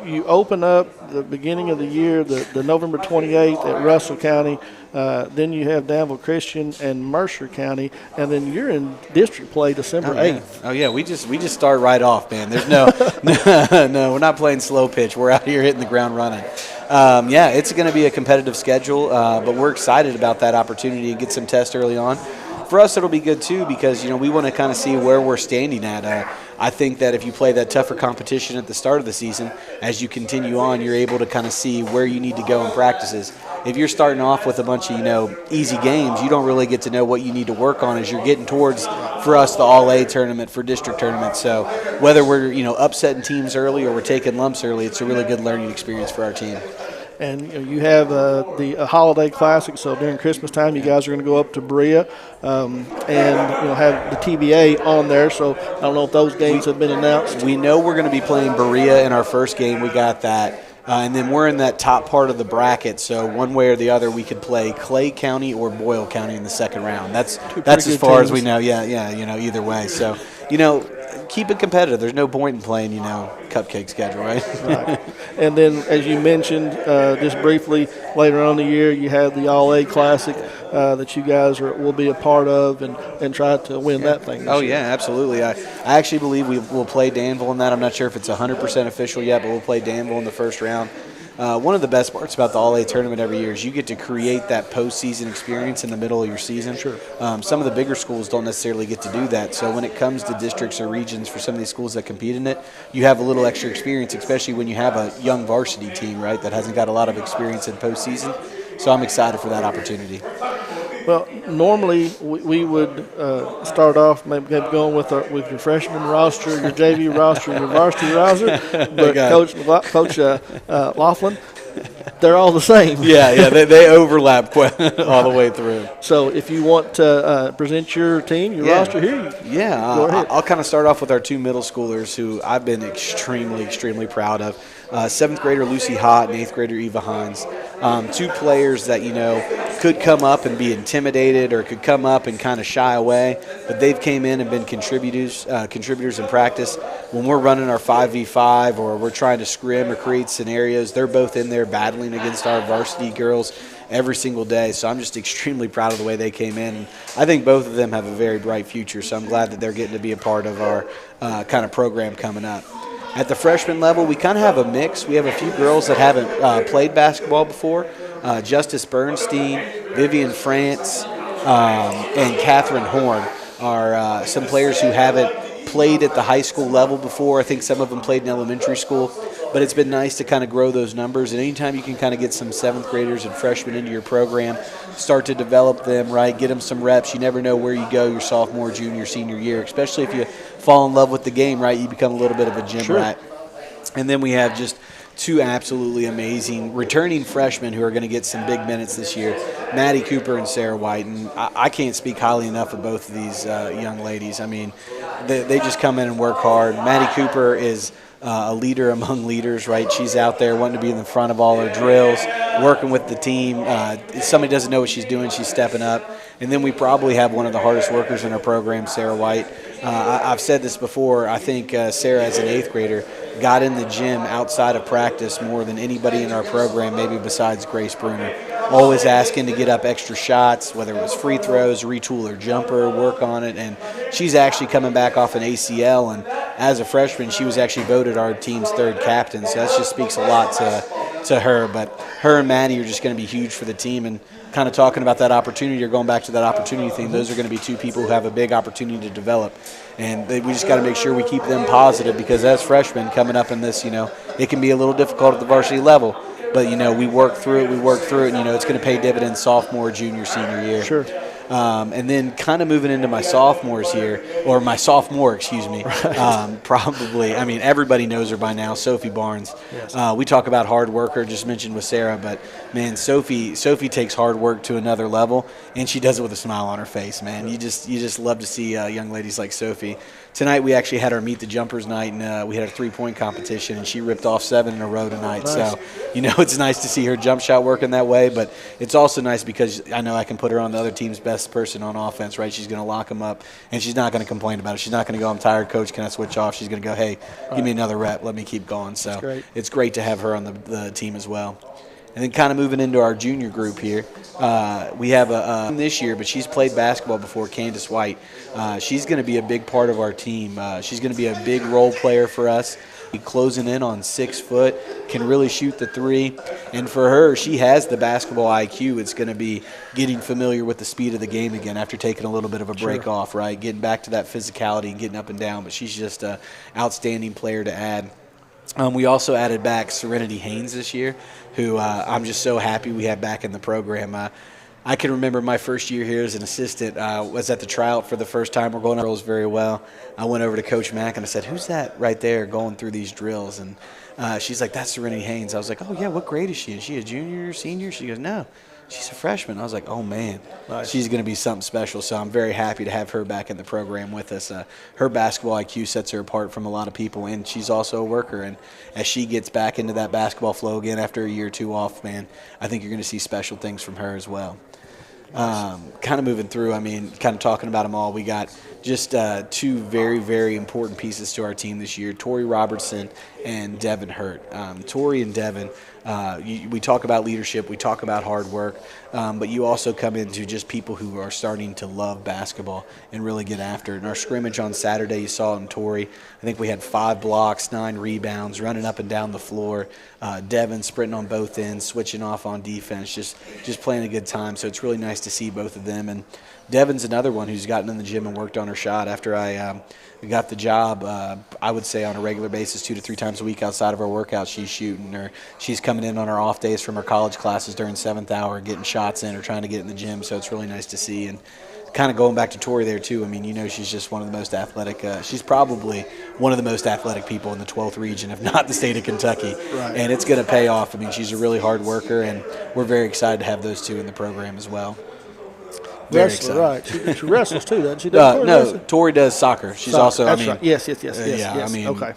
You open up the beginning of the year, the November 28th at Russell County. Then you have Danville Christian and Mercer County, and then you're in district play December 8th. Oh yeah, we just start right off, man. There's no, no, we're not playing slow pitch. We're out here hitting the ground running. Yeah, it's going to be a competitive schedule, but we're excited about that opportunity to get some tests early on. For us, it'll be good too because, you know, we want to kind of see where we're standing at. I think that if you play that tougher competition at the start of the season, as you continue on, you're able to kind of see where you need to go in practices. If you're starting off with a bunch of, you know, easy games, you don't really get to know what you need to work on as you're getting towards, for us, the All-A tournament for district tournaments. So whether we're, you know, upsetting teams early or we're taking lumps early, it's a really good learning experience for our team. And you have the holiday classic. So during Christmas time, you guys are going to go up to Berea and have the TBA on there. So I don't know if those games have been announced. We know we're going to be playing Berea in our first game. We got that. And then we're in that top part of the bracket, so one way or the other, we could play Clay County or Boyle County in the second round. That's as far as we know. Yeah, either way. So, keep it competitive. There's no point in playing, cupcake schedule, right? Right. And then, as you mentioned, just briefly, later on in the year, you have the All-A Classic that you guys will be a part of and try to win that thing this year. Yeah, absolutely. I actually believe we will play Danville in that. I'm not sure if it's 100% official yet, but we'll play Danville in the first round. One of the best parts about the All-A tournament every year is you get to create that postseason experience in the middle of your season. Sure. Some of the bigger schools don't necessarily get to do that. So when it comes to districts or regions for some of these schools that compete in it, you have a little extra experience, especially when you have a young varsity team, right, that hasn't got a lot of experience in postseason. So I'm excited for that opportunity. Well, normally we would start off maybe going with your freshman roster, your JV roster, your varsity roster. But Coach Laughlin, they're all the same. Yeah, they overlap all the way through. So if you want to present your team, your roster here, go ahead. I'll kind of start off with our two middle schoolers who I've been extremely, extremely proud of. 7th grader Lucy Hott and 8th grader Eva Hines. Two players that, could come up and be intimidated or could come up and kind of shy away, but they've came in and been contributors in practice. When we're running our 5v5 or we're trying to scrim or create scenarios, they're both in there battling against our varsity girls every single day. So I'm just extremely proud of the way they came in. I think both of them have a very bright future, so I'm glad that they're getting to be a part of our kind of program coming up. At the freshman level, we kind of have a mix. We have a few girls that haven't played basketball before. Justice Bernstein, Vivian France, and Catherine Horn are some players who haven't played at the high school level before. I think some of them played in elementary school. But it's been nice to kind of grow those numbers. And anytime you can kind of get some 7th graders and freshmen into your program, start to develop them, right, get them some reps. You never know where you go your sophomore, junior, senior year, especially if you fall in love with the game, right, you become a little bit of a gym rat. And then we have just two absolutely amazing returning freshmen who are going to get some big minutes this year, Maddie Cooper and Sarah White. And I can't speak highly enough of both of these young ladies. I mean, they just come in and work hard. Maddie Cooper is a leader among leaders, right? She's out there wanting to be in the front of all her drills, working with the team. If somebody doesn't know what she's doing, she's stepping up. And then we probably have one of the hardest workers in our program, Sarah White. I've said this before. I think Sarah, as an 8th grader, got in the gym outside of practice more than anybody in our program, maybe besides Grace Bruner. Always asking to get up extra shots, whether it was free throws, retool her jumper, work on it. And she's actually coming back off an ACL. And as a freshman, she was actually voted our team's 3rd captain. So that just speaks a lot to her. But her and Maddie are just going to be huge for the team. And kind of talking about that opportunity or going back to that opportunity thing, those are going to be two people who have a big opportunity to develop. And we just got to make sure we keep them positive, because as freshmen coming up in this, it can be a little difficult at the varsity level. But, we work through it, and, it's going to pay dividends sophomore, junior, senior year. Sure. And then kind of moving into my sophomores here, or my sophomore, excuse me, probably, everybody knows her by now, Sophie Barnes. Yes. We talk about hard worker, just mentioned with Sarah, but, man, Sophie takes hard work to another level, and she does it with a smile on her face, man. You just love to see young ladies like Sophie. Tonight we actually had our Meet the Jumpers night, and we had a 3-point competition, and she ripped off 7 in a row tonight. Nice. So, it's nice to see her jump shot working that way, but it's also nice because I know I can put her on the other team's best person on offense, right? She's going to lock them up, and she's not going to complain about it. She's not going to go, I'm tired, coach, can I switch off? She's going to go, hey, give me another rep, let me keep going. So it's great to have her on the team as well. And then kind of moving into our junior group here, we have a this year, but she's played basketball before, Candace White. She's going to be a big part of our team. She's going to be a big role player for us. Closing in on 6 foot, can really shoot the 3. And for her, she has the basketball IQ. It's going to be getting familiar with the speed of the game again after taking a little bit of a break off, right? Getting back to that physicality and getting up and down. But she's just an outstanding player to add. We also added back Serenity Haynes this year, who I'm just so happy we have back in the program. I can remember my first year here as an assistant. Was at the tryout for the first time. We're going drills very well. I went over to Coach Mack and I said, "Who's that right there going through these drills?" And she's like, "That's Serenity Haynes." I was like, "Oh yeah, what grade is she? Is she a junior or senior?" She goes, "No, she's a freshman." I was like, "Oh man, she's going to be something special." So I'm very happy to have her back in the program with us. Her basketball IQ sets her apart from a lot of people, and she's also a worker. And as she gets back into that basketball flow again after a year or two off, man, I think you're going to see special things from her as well. Kind of moving through, kind of talking about them all. We got just two very, very important pieces to our team this year, Tori Robertson and Devin Hurt. Tori and Devin, we talk about leadership, we talk about hard work, but you also come into just people who are starting to love basketball and really get after it. In our scrimmage on Saturday, you saw it in Tori. I think we had 5 blocks, 9 rebounds, running up and down the floor. Devin sprinting on both ends, switching off on defense, just playing a good time. So it's really nice to see both of them. And Devin's another one who's gotten in the gym and worked on her shot. After I got the job, I would say on a regular basis, 2 to 3 times a week outside of our workouts, she's shooting, or she's coming in on her off days from her college classes during 7th hour, getting shots in or trying to get in the gym. So it's really nice to see. And kind of going back to Tori there too, she's just one of the most athletic. She's probably one of the most athletic people in the 12th region, if not the state of Kentucky. Right. And it's going to pay off. She's a really hard worker, and we're very excited to have those two in the program as well. Very Wrestler, right. She wrestles too, doesn't she? No, Tori does soccer. She's Soccer. also, That's right. Yes. yeah, Okay.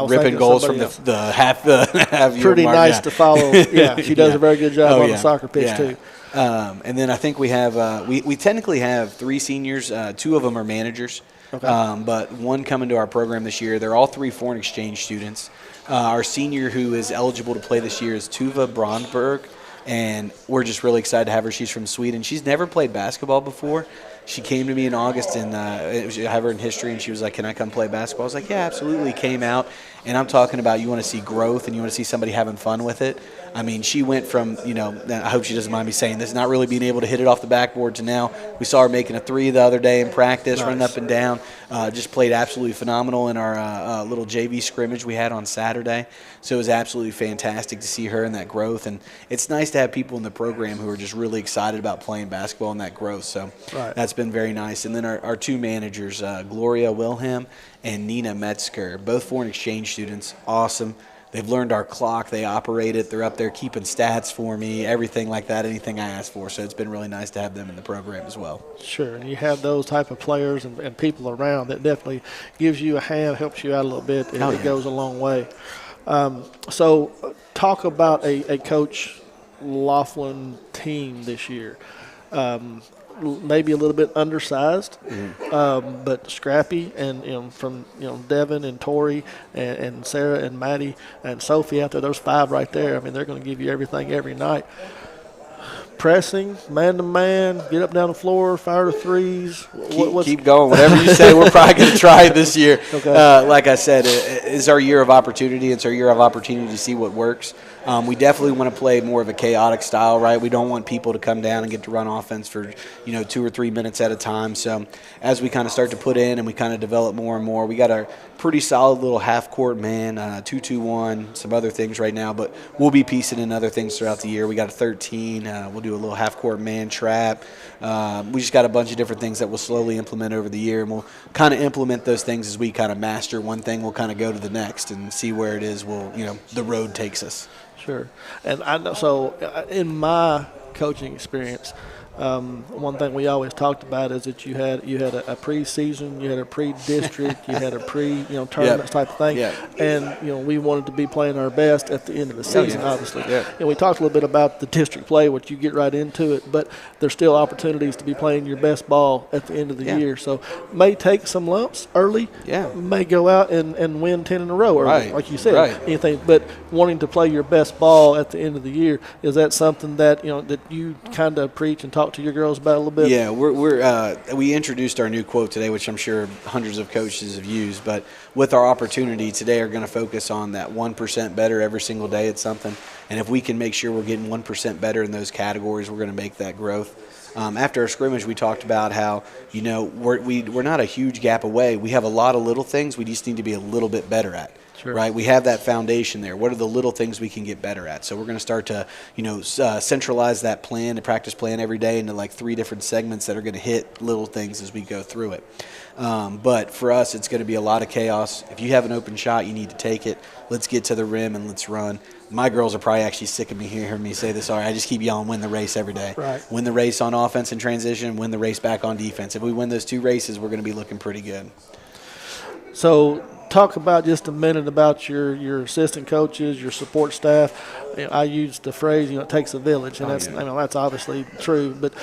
ripping goals from the half pretty mark, nice yeah. to follow. Yeah, she does a very good job on yeah. the soccer pitch yeah. too. And then I think we have we technically have 3 seniors. 2 of them are managers, but one coming to our program this year. They're all 3 foreign exchange students. Our senior who is eligible to play this year is Tuva Brandberg, and we're just really excited to have her. She's from Sweden. She's never played basketball before. She came to me in August, and I have her in history, and she was like, "Can I come play basketball?" I was like, "Yeah, absolutely." Came out, and I'm talking about you want to see growth and you want to see somebody having fun with it. She went from, I hope she doesn't mind me saying this, not really being able to hit it off the backboard to now we saw her making a 3 the other day in practice, running up and down. Just played absolutely phenomenal in our little JV scrimmage we had on Saturday. So it was absolutely fantastic to see her and that growth. And it's nice to have people in the program who are just really excited about playing basketball and that growth. So that's been very nice. And then our 2 managers, Gloria Wilhelm and Nina Metzger, both foreign exchange students, awesome. They've learned our clock. They operate it. They're up there keeping stats for me, everything like that, anything I ask for. So it's been really nice to have them in the program as well. Sure, and you have those type of players and people around that definitely gives you a hand, helps you out a little bit. It goes a long way. So talk about a Coach Laughlin team this year. Maybe a little bit undersized, but scrappy, and from Devin and Tori and Sarah and Maddie and Sophie out there, those 5 right there. They're going to give you everything every night. Pressing, man to man, get up down the floor, fire the threes. Keep going. Whatever you say, we're probably going to try it this year. Okay. Like I said, it's our year of opportunity. It's our year of opportunity to see what works. We definitely want to play more of a chaotic style, right? We don't want people to come down and get to run offense for 2 or 3 minutes at a time. So as we kind of start to put in and we kind of develop more and more, we got our pretty solid little half-court man, 2-2-1, some other things right now, but we'll be piecing in other things throughout the year. We got a 13. We'll do a little half-court man trap. We just got a bunch of different things that we'll slowly implement over the year, and we'll kind of implement those things as we kind of master one thing. We'll kind of go to the next and see where it is. The road takes us. Sure. And I know, so in my coaching experience, one thing we always talked about is that you had a preseason, you had a pre-district, you had a tournaments type of thing, and we wanted to be playing our best at the end of the season, obviously. And we talked a little bit about the district play, which you get right into it, but there's still opportunities to be playing your best ball at the end of the year. So may take some lumps early, may go out and win 10 in a row early, like you said. Anything, but wanting to play your best ball at the end of the year, is that something that that you kind of preach and talk to your girls about a little bit? Yeah, we introduced our new quote today, which I'm sure hundreds of coaches have used, but with our opportunity today are going to focus on that 1% better every single day at something. And if we can make sure we're getting 1% better in those categories, we're going to make that growth. After our scrimmage, we talked about how, we're not a huge gap away. We have a lot of little things we just need to be a little bit better at. right? We have that foundation there. What are the little things we can get better at? So we're going to start to, centralize that plan, the practice plan every day into like 3 different segments that are going to hit little things as we go through it. But for us, it's going to be a lot of chaos. If you have an open shot, you need to take it. Let's get to the rim and let's run. My girls are probably actually sick of me hearing me say this. Sorry, I just keep yelling, win the race every day. Right. Win the race on offense and transition, win the race back on defense. If we win those 2 races, we're going to be looking pretty good. So talk about just a minute about your assistant coaches, your support staff. I use the phrase, it takes a village, and that's obviously true. But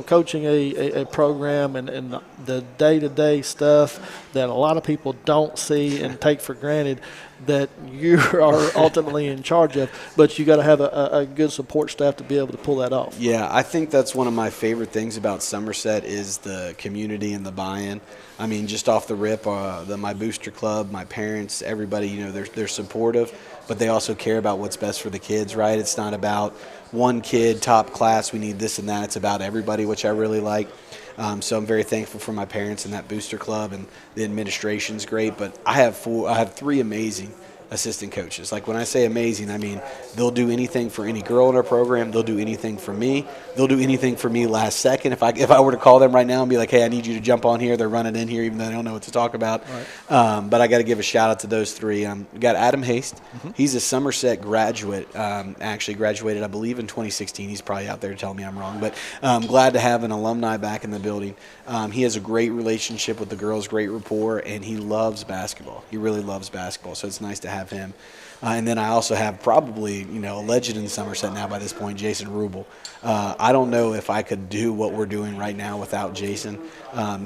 coaching a program and the day-to-day stuff that a lot of people don't see and take for granted that you are ultimately in charge of, but you got to have a good support staff to be able to pull that off. Yeah, I think that's one of my favorite things about Somerset is the community and the buy-in. I mean, just off the rip, my booster club, my parents, everybody, they're supportive, but they also care about what's best for the kids, right? It's not about one kid, top class, we need this and that. It's about everybody, which I really like. So I'm very thankful for my parents and that booster club, and the administration's great. But I have 3 amazing assistant coaches. Like when I say amazing, I mean they'll do anything for any girl in our program. They'll do anything for me. They'll do anything for me last second. If I were to call them right now and be like, hey, I need you to jump on here, they're running in here even though they don't know what to talk about. Right. But I got to give a shout out to those 3. We got Adam Haste. Mm-hmm. He's a Somerset graduate. Actually graduated, I believe, in 2016. He's probably out there telling me I'm wrong, but I'm glad to have an alumni back in the building. He has a great relationship with the girls, great rapport, and he loves basketball. He really loves basketball, so it's nice to have him. And then I also have probably, a legend in Somerset now by this point, Jason Rubel. I don't know if I could do what we're doing right now without Jason.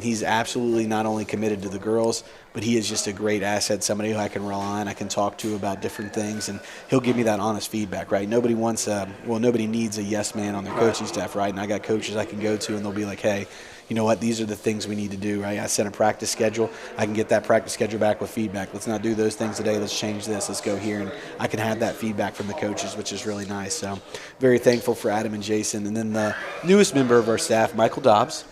He's absolutely not only committed to the girls, but he is just a great asset, somebody who I can rely on, I can talk to about different things, and he'll give me that honest feedback, right? Nobody needs a yes man on their coaching staff, right? And I got coaches I can go to, and they'll be like, hey, you know what, these are the things we need to do, right? I set a practice schedule. I can get that practice schedule back with feedback. Let's not do those things today. Let's change this. Let's go here. And I can have that feedback from the coaches, which is really nice. So very thankful for Adam and Jason. And then the newest member of our staff, Michael Dobbs.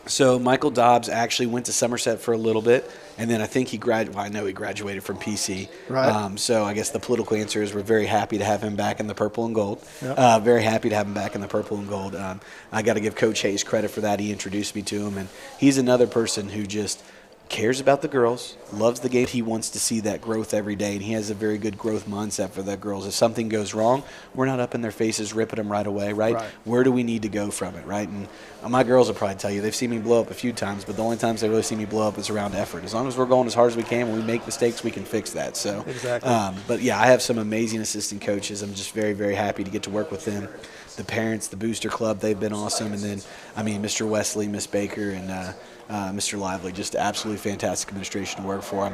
So Michael Dobbs actually went to Somerset for a little bit, and then I think he graduated from PC. Right. So I guess the political answer is we're very happy to have him back in the purple and gold. Yep. Very happy to have him back in the purple and gold. I got to give Coach Hayes credit for that. He introduced me to him, and he's another person who just cares about the girls, loves the game. He wants to see that growth every day, and he has a very good growth mindset for the girls. If something goes wrong, we're not up in their faces ripping them right away, right? Where do we need to go from it, right? And my girls will probably tell you they've seen me blow up a few times, but the only times they really see me blow up is around effort. As long as we're going as hard as we can, when we make mistakes, we can fix that. So, exactly. But yeah, I have some amazing assistant coaches. I'm just very, very happy to get to work with them. The parents, the booster club, they've been awesome. And then, Mr. Wesley, Miss Baker, and Mr. Lively, just absolutely fantastic administration to work for.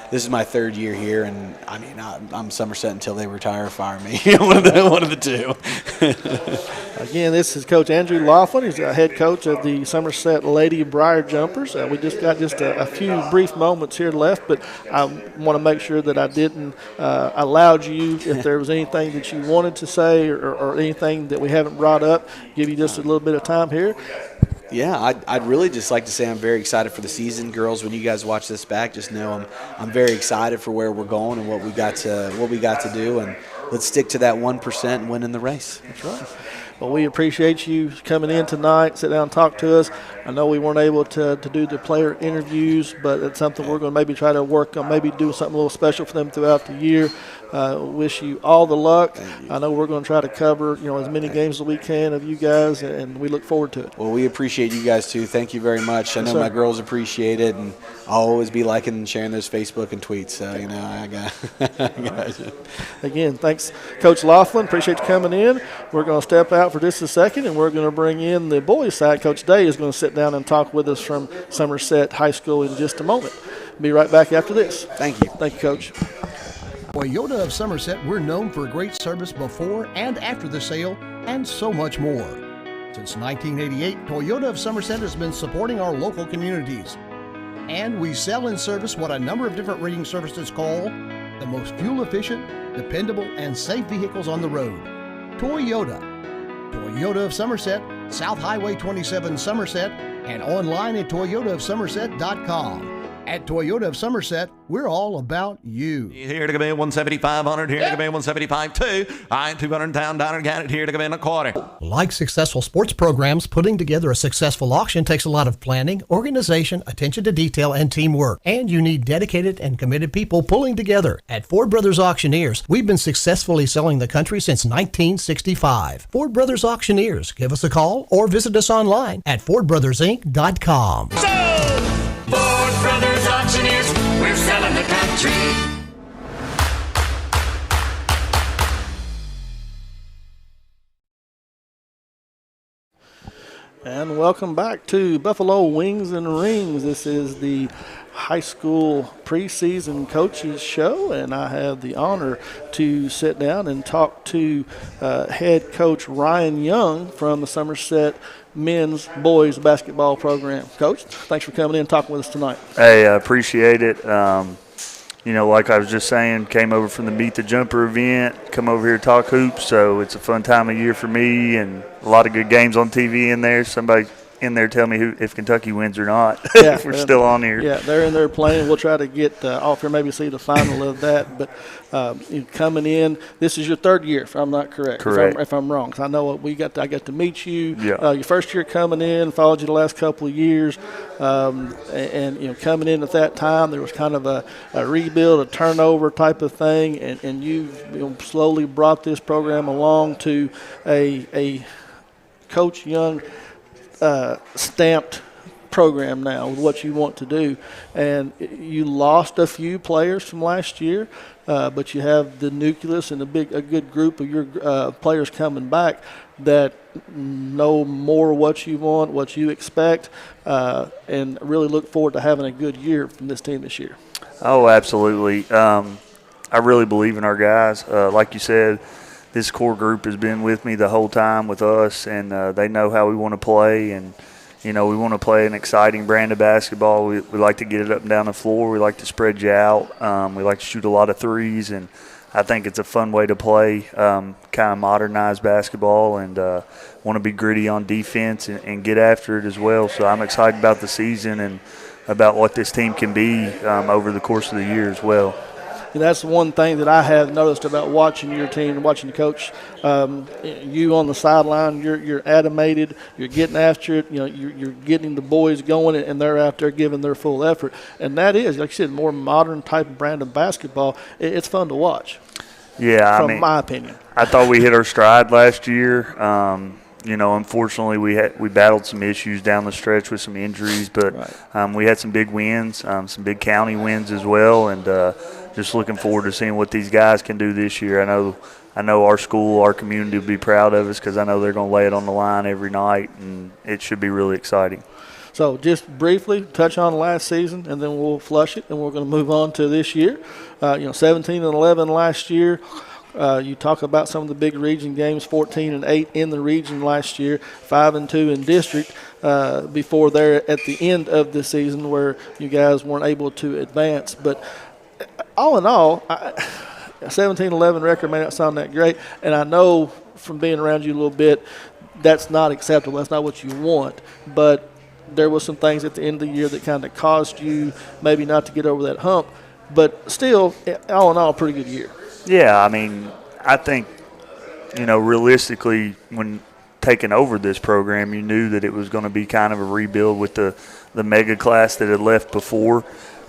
This is my 3rd year here, and I'm Somerset until they retire or fire me. one of the 2. Again, this is Coach Andrew Laughlin. He's the head coach of the Somerset Lady Briar Jumpers. We just got a few brief moments here left, but I want to make sure that I didn't allowed you, if there was anything that you wanted to say or anything that we haven't brought up, give you just a little bit of time here. Yeah, I'd really just like to say I'm very excited for the season. Girls, when you guys watch this back, just know I'm very excited for where we're going and what we got to do, and let's stick to that 1% and win in the race. That's right. Well, we appreciate you coming in tonight, sit down and talk to us. I know we weren't able to do the player interviews, but it's something we're going to maybe try to work on, maybe do something a little special for them throughout the year. Wish you all the luck. I know we're going to try to cover as many games as we can of you guys, and we look forward to it. Well, we appreciate you guys too. Thank you very much. I know my girls appreciate it, and I'll always be liking and sharing those Facebook and tweets. So I got you. Again, thanks, Coach Laughlin. Appreciate you coming in. We're going to step out for just a second, and we're going to bring in the boys' side. Coach Day is going to sit down and talk with us from Somerset High School in just a moment. Be right back after this. Thank you. Thank you, Coach. Toyota of Somerset, we're known for great service before and after the sale, and so much more. Since 1988, Toyota of Somerset has been supporting our local communities. And we sell and service what a number of different rating services call the most fuel-efficient, dependable, and safe vehicles on the road. Toyota. Toyota of Somerset, South Highway 27 Somerset, and online at toyotaofsomerset.com. At Toyota of Somerset, we're all about you. Here to come in 175-100, here to come in 175-2. I-200 down, Donner Gannett here to come in a quarter. Like successful sports programs, putting together a successful auction takes a lot of planning, organization, attention to detail, and teamwork. And you need dedicated and committed people pulling together. At Ford Brothers Auctioneers, we've been successfully selling the country since 1965. Ford Brothers Auctioneers. Give us a call or visit us online at FordBrothersInc.com. Ford Brothers Auctioneers, we're selling the country. And welcome back to Buffalo Wings and Rings. This is the high school preseason coaches show, and I have the honor to sit down and talk to head coach Ryan Young from the Somerset men's boys basketball program. Coach, thanks for coming in and talking with us tonight. Hey, I appreciate it. Like I was just saying, came over from the Beat the Jumper event, come over here to talk hoops, so it's a fun time of year for me and a lot of good games on TV in there. Somebody in there tell me if Kentucky wins or not. Yeah, if we're still on here. Yeah, they're in there playing. We'll try to get off here, maybe see the final of that. But coming in, this is your third year, if I'm not correct. Correct. If I'm wrong, because I know I got to meet you. Yeah. Your first year coming in, followed you the last couple of years, and coming in at that time, there was kind of a rebuild, a turnover type of thing, and you've slowly brought this program along to a Coach Young stamped program now with what you want to do. And you lost a few players from last year, but you have the nucleus and a good group of your players coming back that know more what you want, what you expect, and really look forward to having a good year from this team this year. Oh, absolutely. I really believe in our guys. Like you said, this core group has been with me the whole time with us, and they know how we want to play. And, we want to play an exciting brand of basketball. We like to get it up and down the floor. We like to spread you out. We like to shoot a lot of threes, and I think it's a fun way to play, kind of modernized basketball, and want to be gritty on defense and get after it as well. So I'm excited about the season and about what this team can be over the course of the year as well. And that's one thing that I have noticed about watching your team and watching the coach. You on the sideline, you're animated, you're getting after it, you're getting the boys going, and they're out there giving their full effort. And that is, like you said, more modern type of brand of basketball. It's fun to watch. Yeah, from my opinion. I thought we hit our stride last year. Unfortunately, we battled some issues down the stretch with some injuries, but we had some big wins, some big county wins as well, and just looking forward to seeing what these guys can do this year. I know our school, our community will be proud of us because I know they're going to lay it on the line every night, and it should be really exciting. So just briefly touch on last season, and then we'll flush it, and we're going to move on to this year. 17-11 last year. You talk about some of the big region games, 14-8 in the region last year, 5-2 in district before there at the end of the season where you guys weren't able to advance. But all in all, a 17-11 record may not sound that great, and I know from being around you a little bit, that's not acceptable. That's not what you want. But there was some things at the end of the year that kind of caused you maybe not to get over that hump. But still, all in all, a pretty good year. Yeah, I think, realistically, when taking over this program, you knew that it was going to be kind of a rebuild with the mega class that had left before.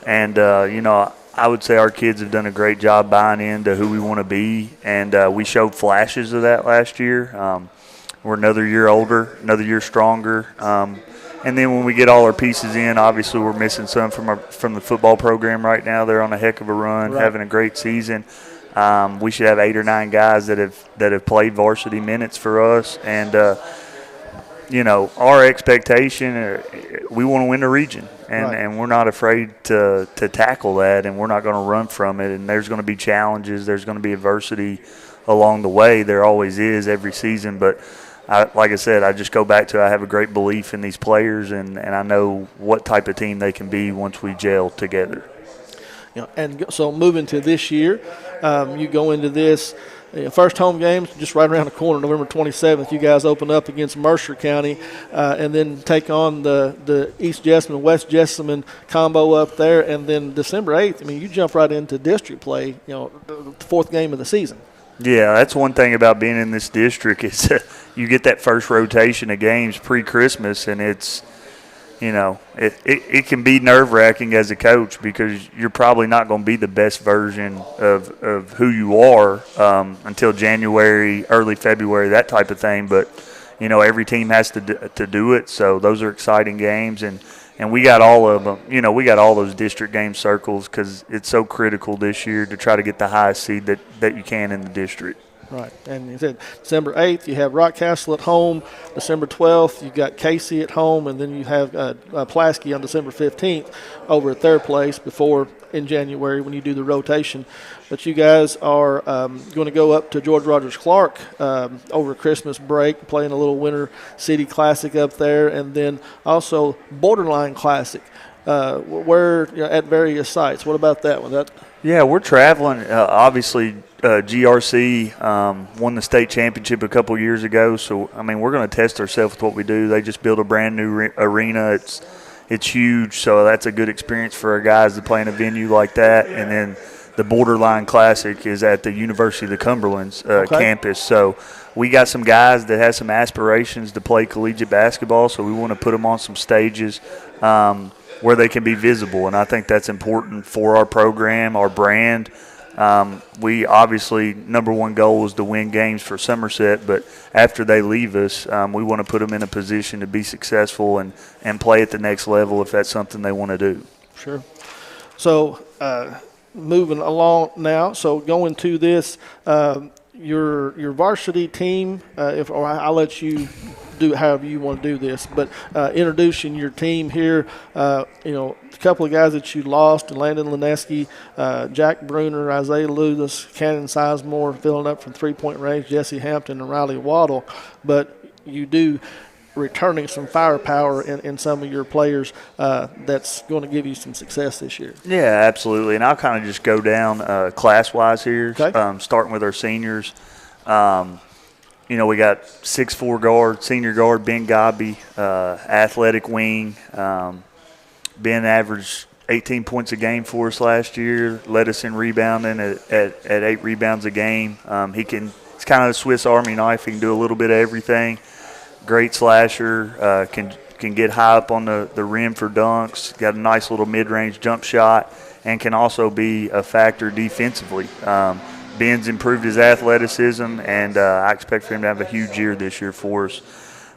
And, I would say our kids have done a great job buying into who we want to be, and we showed flashes of that last year. We're another year older, another year stronger. And then when we get all our pieces in, obviously we're missing some from the football program right now. They're on a heck of a run, having a great season. We should have 8 or 9 guys that have played varsity minutes for us, and our expectation, we want to win the region, and we're not afraid to tackle that, and we're not going to run from it. And there's going to be challenges, there's going to be adversity along the way. There always is every season, but like I said, I just go back to I have a great belief in these players, and I know what type of team they can be once we gel together. And so moving to this year, you go into this First home games just right around the corner, November 27th. You guys open up against Mercer County, and then take on the East Jessamine, West Jessamine combo up there, and then December 8th. I mean, you jump right into district play. The fourth game of the season. Yeah, that's one thing about being in this district is you get that first rotation of games pre-Christmas, and it's, it can be nerve-wracking as a coach because you're probably not going to be the best version of who you are until January, early February, that type of thing. But, every team has to do it, so those are exciting games. And we got all of them. We got all those district games circles because it's so critical this year to try to get the highest seed that you can in the district. Right. And you said December 8th, you have Rockcastle at home. December 12th, you've got Casey at home. And then you have Pulaski on December 15th over at their place before in January when you do the rotation. But you guys are going to go up to George Rogers Clark over Christmas break, playing a little Winter City Classic up there. And then also Borderline Classic where at various sites. What about that one? Yeah, we're traveling. Obviously, GRC won the state championship a couple years ago, so we're going to test ourselves with what we do. They just built a brand new arena. It's huge, so that's a good experience for our guys to play in a venue like that. And then the Borderline Classic is at the University of the Cumberland's campus. So we got some guys that have some aspirations to play collegiate basketball, so we want to put them on some stages where they can be visible, and I think that's important for our program, our brand. We obviously, number one goal is to win games for Somerset, but after they leave us, we want to put them in a position to be successful and play at the next level if that's something they want to do. Sure. So moving along now, so going to this, your varsity team, or I'll let you do however you want to do this, but introducing your team here, a couple of guys that you lost, Landon Lineski, Jack Bruner, Isaiah Lewis, Cannon Sizemore filling up from three-point range, Jesse Hampton and Riley Waddle, but you do returning some firepower in some of your players that's going to give you some success this year. Yeah, absolutely, and I'll kind of just go down class-wise here, okay. Starting with our seniors. We got 6'4" guard, senior guard, Ben Gobby, athletic wing. Ben averaged 18 points a game for us last year, led us in rebounding at 8 rebounds a game. He's kind of a Swiss Army knife. He can do a little bit of everything. Great slasher, can get high up on the rim for dunks, got a nice little mid-range jump shot, and can also be a factor defensively. Ben's improved his athleticism, and I expect for him to have a huge year this year for us.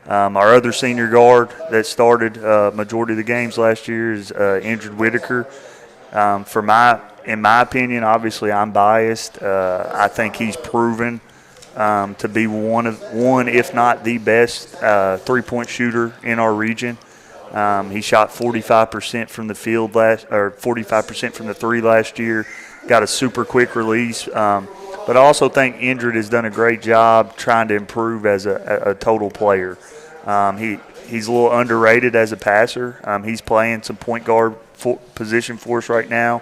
Our other senior guard that started majority of the games last year is Andrew Whitaker. In my opinion, obviously I'm biased. I think he's proven to be one, if not the best three-point shooter in our region. He shot 45% from the field 45% from the three last year. Got a super quick release. But I also think Indrid has done a great job trying to improve as a total player. He's a little underrated as a passer. He's playing some point guard position for us right now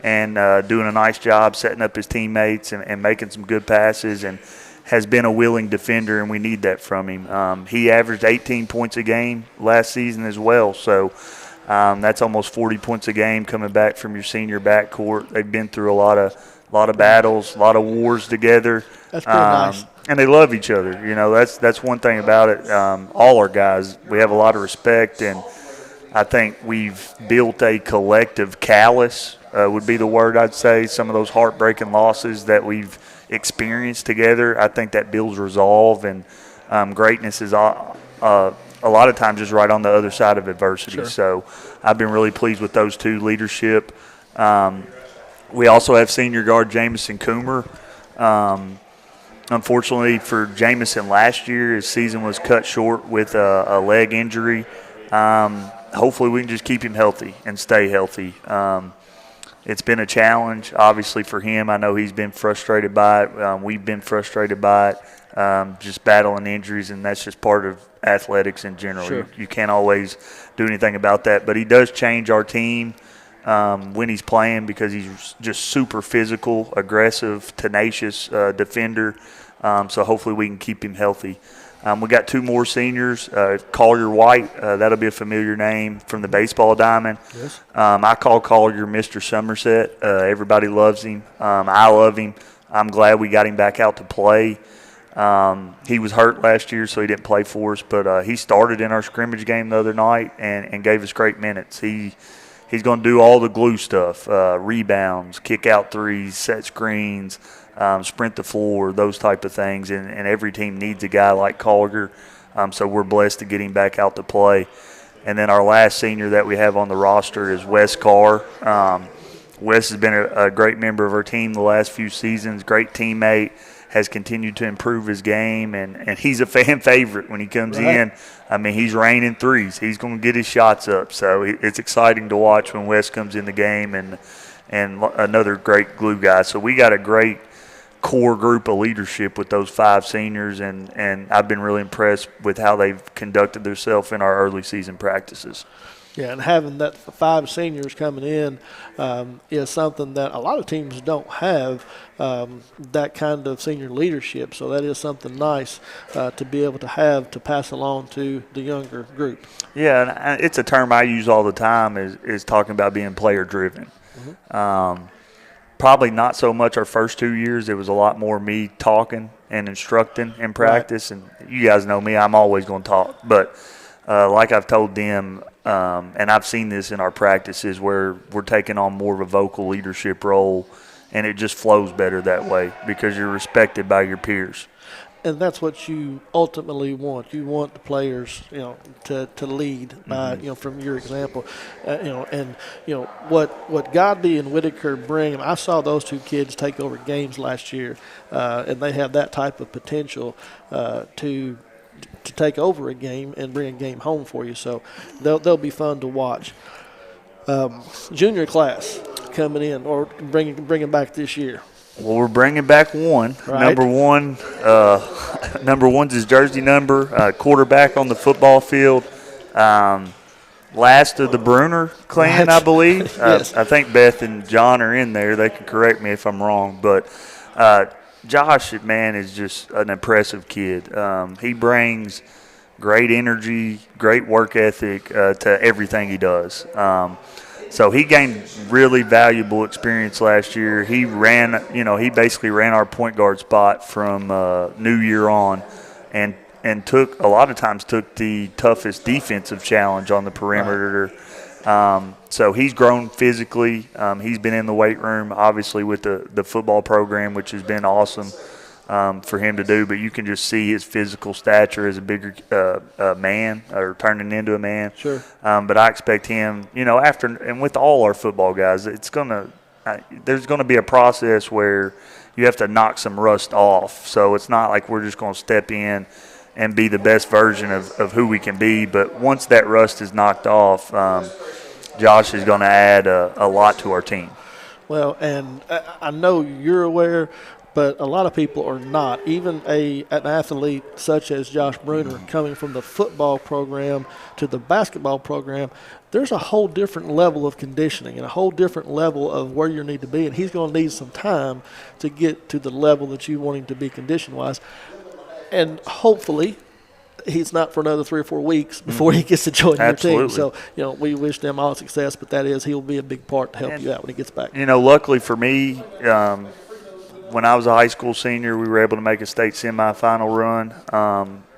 and doing a nice job setting up his teammates and making some good passes, and has been a willing defender, and we need that from him. He averaged 18 points a game last season as well, so that's almost 40 points a game coming back from your senior backcourt. They've been through a lot of battles, a lot of wars together. That's pretty nice. And they love each other. That's one thing about it. All our guys, we have a lot of respect, and I think we've built a collective callous, would be the word I'd say. Some of those heartbreaking losses that we've experienced together, I think that builds resolve, and greatness is a lot of times just right on the other side of adversity. Sure. So I've been really pleased with those two leadership. We also have senior guard Jamison Coomer. Unfortunately for Jamison last year, his season was cut short with a leg injury. Hopefully we can just keep him healthy and stay healthy. It's been a challenge, obviously, for him. I know he's been frustrated by it. We've been frustrated by it, just battling injuries, and that's just part of athletics in general. Sure. You can't always do anything about that. But he does change our team when he's playing because he's just super physical, aggressive, tenacious defender. So hopefully we can keep him healthy. We got 2 more seniors. Collier White, that'll be a familiar name from the baseball diamond. Yes. I call Collier Mr. Somerset. Everybody loves him. I love him. I'm glad we got him back out to play. He was hurt last year, so he didn't play for us, but he started in our scrimmage game the other night and gave us great minutes. He's going to do all the glue stuff, rebounds, kick out threes, set screens, sprint the floor, those type of things, and every team needs a guy like Collier, so we're blessed to get him back out to play. And then our last senior that we have on the roster is Wes Carr. Wes has been a great member of our team the last few seasons, great teammate, has continued to improve his game, and he's a fan favorite when he comes in. I mean, he's raining threes. He's going to get his shots up. So it's exciting to watch when Wes comes in the game and another great glue guy. So we got a great core group of leadership with those 5 seniors, and I've been really impressed with how they've conducted themselves in our early season practices. Yeah, and having that 5 seniors coming in is something that a lot of teams don't have, that kind of senior leadership. So that is something nice to be able to have to pass along to the younger group. Yeah, and it's a term I use all the time is talking about being player-driven. Mm-hmm. Probably not so much our first 2 years. It was a lot more me talking and instructing in practice. Right. And you guys know me, I'm always going to talk. But like I've told them, and I've seen this in our practices where we're taking on more of a vocal leadership role, and it just flows better that way because you're respected by your peers. And that's what you ultimately want. You want the players, to lead by, from your example, and what Godby and Whitaker bring. I saw those 2 kids take over games last year, and they have that type of potential to take over a game and bring a game home for you. So they'll be fun to watch. Junior class coming in or bringing back this year. Well, we're bringing back one. Right. Number one's his jersey number, quarterback on the football field. Last of the Bruner clan, I believe. Yes. I think Beth and John are in there. They can correct me if I'm wrong. But Josh, man, is just an impressive kid. He brings great energy, great work ethic to everything he does. So he gained really valuable experience last year. He basically ran our point guard spot from New Year on, and took the toughest defensive challenge on the perimeter. So he's grown physically. He's been in the weight room, obviously, with the football program, which has been awesome for him to do. But you can just see his physical stature as a bigger man, or turning into a man. Sure. But I expect him, and with all our football guys, there's gonna be a process where you have to knock some rust off. So it's not like we're just gonna step in and be the best version of who we can be. But once that rust is knocked off, Josh is going to add a lot to our team. Well, and I know you're aware, but a lot of people are not. Even an athlete such as Josh Bruner, coming from the football program to the basketball program, there's a whole different level of conditioning and a whole different level of where you need to be, and he's going to need some time to get to the level that you want him to be condition-wise. And hopefully he's not for another 3 or 4 weeks before he gets to join your team. So, we wish them all success, but he'll be a big part to help you out when he gets back. Luckily for me, when I was a high school senior, we were able to make a state semifinal run.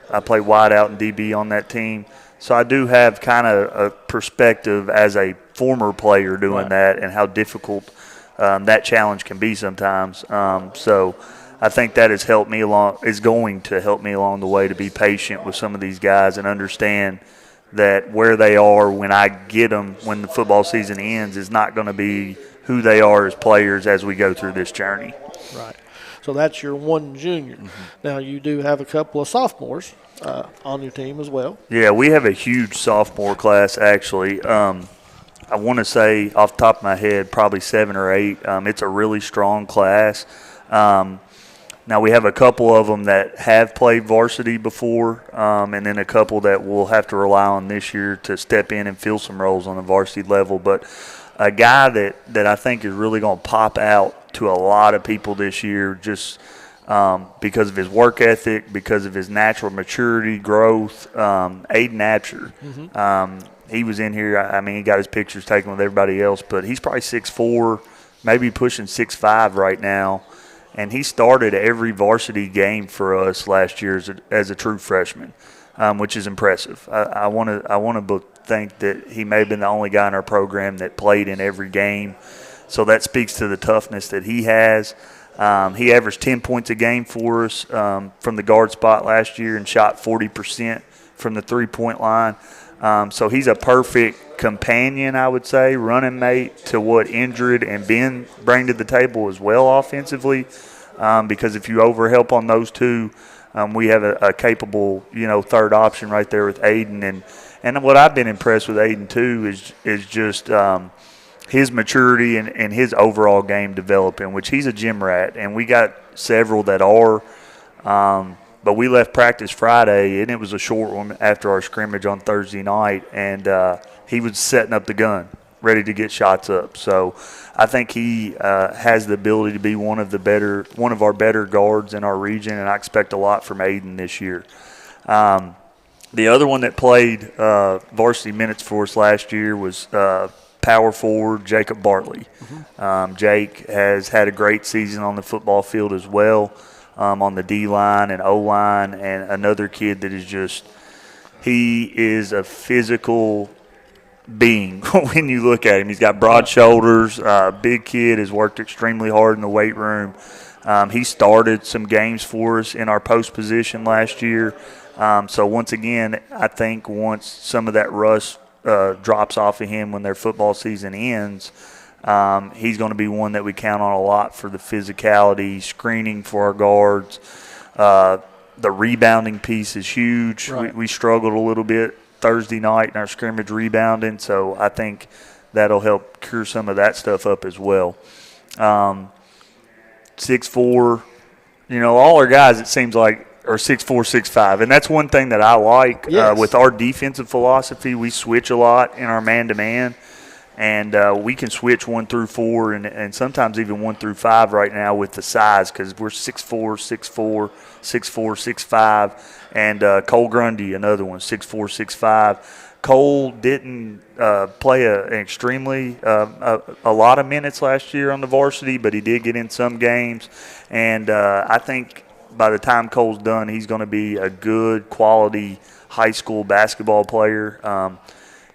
I played wideout and DB on that team. So I do have kind of a perspective as a former player doing that and how difficult that challenge can be sometimes. So I think that is going to help me along the way to be patient with some of these guys and understand that where they are when I get them when the football season ends is not going to be who they are as players as we go through this journey. Right. So that's your one junior. Now you do have a couple of sophomores on your team as well. Yeah, we have a huge sophomore class actually. I want to say off the top of my head probably 7 or 8. It's a really strong class. Now we have a couple of them that have played varsity before, and then a couple that we'll have to rely on this year to step in and fill some roles on the varsity level. But a guy that I think is really going to pop out to a lot of people this year just because of his work ethic, because of his natural maturity, growth. Aiden Absher. He was in here. I mean, he got his pictures taken with everybody else, but he's probably 6'4", maybe pushing 6'5" right now. And he started every varsity game for us last year as a true freshman, which is impressive. I want to think that he may have been the only guy in our program that played in every game. So that speaks to the toughness that he has. He averaged 10 points a game for us from the guard spot last year and shot 40% from the three-point line. So he's a perfect companion, I would say, running mate to what Indrid and Ben bring to the table as well offensively. Because if you overhelp on those two, we have a capable, third option right there with Aiden. And what I've been impressed with Aiden too is just his maturity and his overall game developing, which he's a gym rat, and we got several that are. But we left practice Friday, and it was a short one after our scrimmage on Thursday night, and he was setting up the gun, ready to get shots up. So I think he has the ability to be one of our better guards in our region, and I expect a lot from Aiden this year. The other one that played varsity minutes for us last year was power forward Jacob Bartley. Jake has had a great season on the football field as well. On the D-line and O-line, and another kid that is he is a physical being when you look at him. He's got broad shoulders, big kid, has worked extremely hard in the weight room. He started some games for us in our post position last year. So once again, I think once some of that rust drops off of him when their football season ends, he's going to be one that we count on a lot for the physicality, screening for our guards. The rebounding piece is huge. Right. We struggled a little bit Thursday night in our scrimmage rebounding, so I think that'll help cure some of that stuff up as well. 6'4", all our guys, it seems like, are 6'4", 6'5", and that's one thing that I like. Yes. With our defensive philosophy, we switch a lot in our man-to-man. And we can switch 1 through 4 and sometimes even 1 through 5 right now with the size because we're 6'4", 6'4", 6'4", 6'5", and Cole Grundy, another one, 6'4", 6'5". Cole didn't play an extremely a lot of minutes last year on the varsity, but he did get in some games. And I think by the time Cole's done, he's going to be a good quality high school basketball player.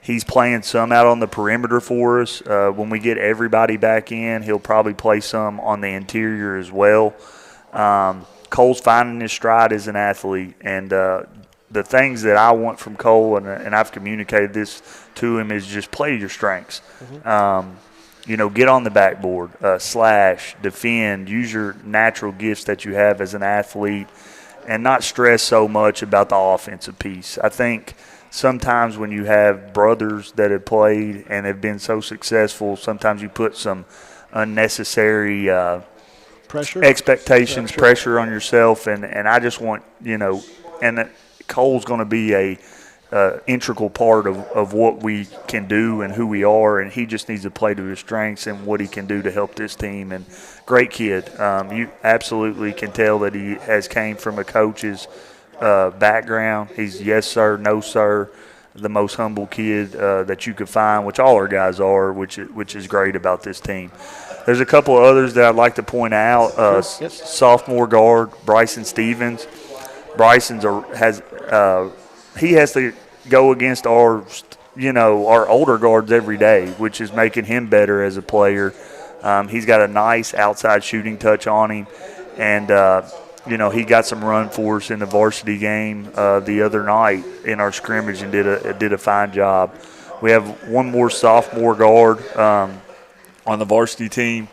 He's playing some out on the perimeter for us. When we get everybody back in, he'll probably play some on the interior as well. Cole's finding his stride as an athlete, and the things that I want from Cole, and I've communicated this to him, is just play your strengths. Get on the backboard, slash, defend, use your natural gifts that you have as an athlete, and not stress so much about the offensive piece. I think sometimes when you have brothers that have played and have been so successful, sometimes you put some unnecessary expectations, pressure on yourself, and I just want, and Cole's going to be a integral part of what we can do and who we are, and he just needs to play to his strengths and what he can do to help this team. And great kid. You absolutely can tell that he has came from a coach's background. He's yes sir, no sir, the most humble kid that you could find, which all our guys are, which is great about this team. There's a couple of others that I'd like to point out. Sophomore guard Bryson Stevens. Bryson has to go against our older guards every day, which is making him better as a player. He's got a nice outside shooting touch on him, and he got some run for us in the varsity game the other night in our scrimmage and did a fine job. We have one more sophomore guard on the varsity team,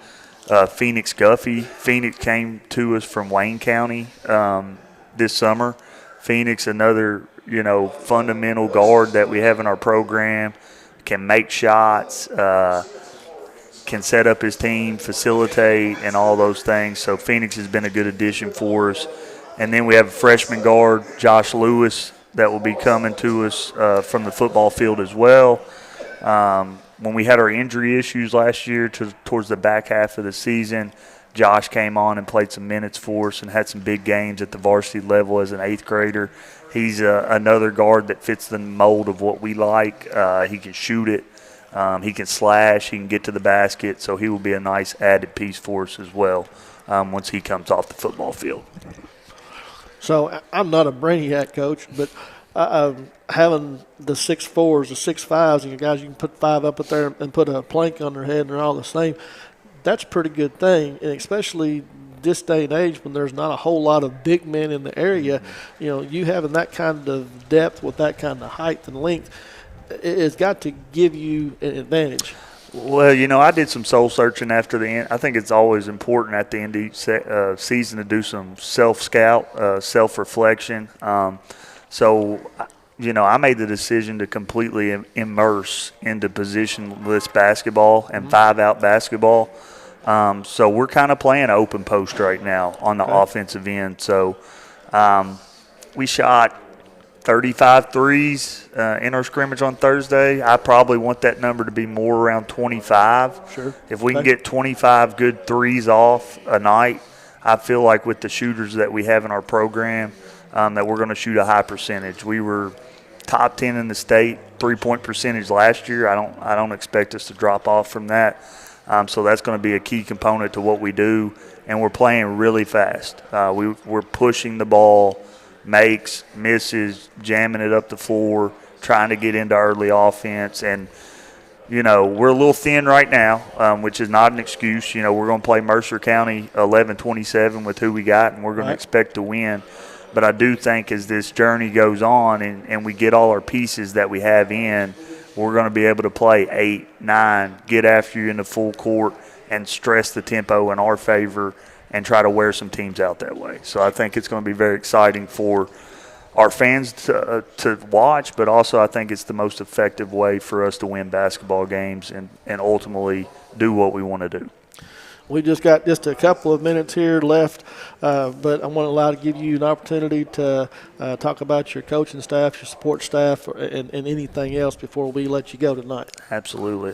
Phoenix Guffey. Phoenix came to us from Wayne County this summer. Phoenix, another fundamental guard that we have in our program, can make shots, can set up his team, facilitate, and all those things. So Phoenix has been a good addition for us. And then we have a freshman guard, Josh Lewis, that will be coming to us from the football field as well. when we had our injury issues last year towards the back half of the season, Josh came on and played some minutes for us and had some big games at the varsity level as an 8th grader. He's another guard that fits the mold of what we like. He can shoot it. He can slash. He can get to the basket. So he will be a nice added piece for us as well once he comes off the football field. So I'm not a brainiac coach, but having the 6'4s, the 6'5s, and you guys, you can put 5 up there and put a plank on their head and they're all the same. That's a pretty good thing, and especially this day and age when there's not a whole lot of big men in the area, you know, you having that kind of depth with that kind of height and length, it's got to give you an advantage. Well, you know, I did some soul searching after the end. I think it's always important at the end of each season to do some self-scout, self-reflection. So, you know, I made the decision to completely immerse into positionless basketball and 5-out basketball. So we're kind of playing open post right now on the offensive end. So we shot 35 threes in our scrimmage on Thursday. I probably want that number to be more around 25. Sure. If we can get 25 good threes off a night, I feel like with the shooters that we have in our program that we're going to shoot a high percentage. We were top 10 in the state three-point percentage last year. I don't expect us to drop off from that. So that's going to be a key component to what we do, and we're playing really fast. We're pushing the ball, makes, misses, jamming it up the floor, trying to get into early offense. And, you know, we're a little thin right now, which is not an excuse. You know, we're going to play Mercer County 11-27 with who we got, and we're going to expect to win. But I do think as this journey goes on and we get all our pieces that we have in, we're going to be able to play 8, 9, get after you in the full court and stress the tempo in our favor and try to wear some teams out that way. So I think it's going to be very exciting for our fans to watch, but also I think it's the most effective way for us to win basketball games and ultimately do what we want to do. We just got just a couple of minutes here left, but I want to allow to give you an opportunity to talk about your coaching staff, your support staff, and anything else before we let you go tonight. Absolutely.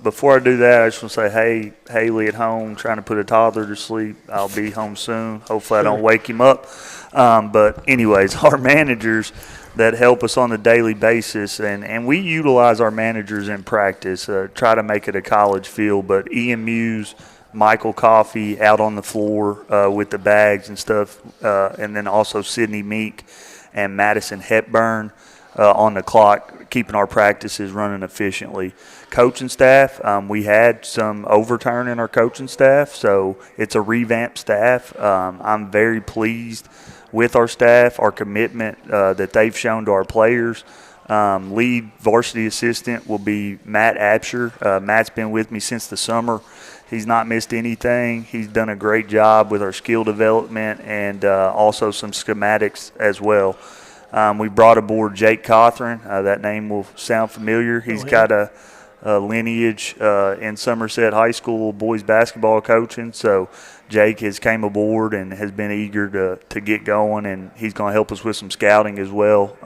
Before I do that, I just want to say, hey, Haley at home trying to put a toddler to sleep. I'll be home soon. Hopefully I don't wake him up. But anyways, our managers that help us on a daily basis, and we utilize our managers in practice, try to make it a college feel, but Ian Muse, Michael Coffey out on the floor with the bags and stuff, and then also Sydney Meek and Madison Hepburn on the clock, keeping our practices running efficiently. Coaching staff, we had some overturn in our coaching staff, so it's a revamped staff. I'm very pleased with our staff, our commitment that they've shown to our players. Lead varsity assistant will be Matt Absher. Matt's been with me since the summer. He's not missed anything. He's done a great job with our skill development and also some schematics as well. We brought aboard Jake Cothran. That name will sound familiar. He's got a lineage in Somerset High School boys basketball coaching. So Jake has came aboard and has been eager to get going, and he's going to help us with some scouting as well.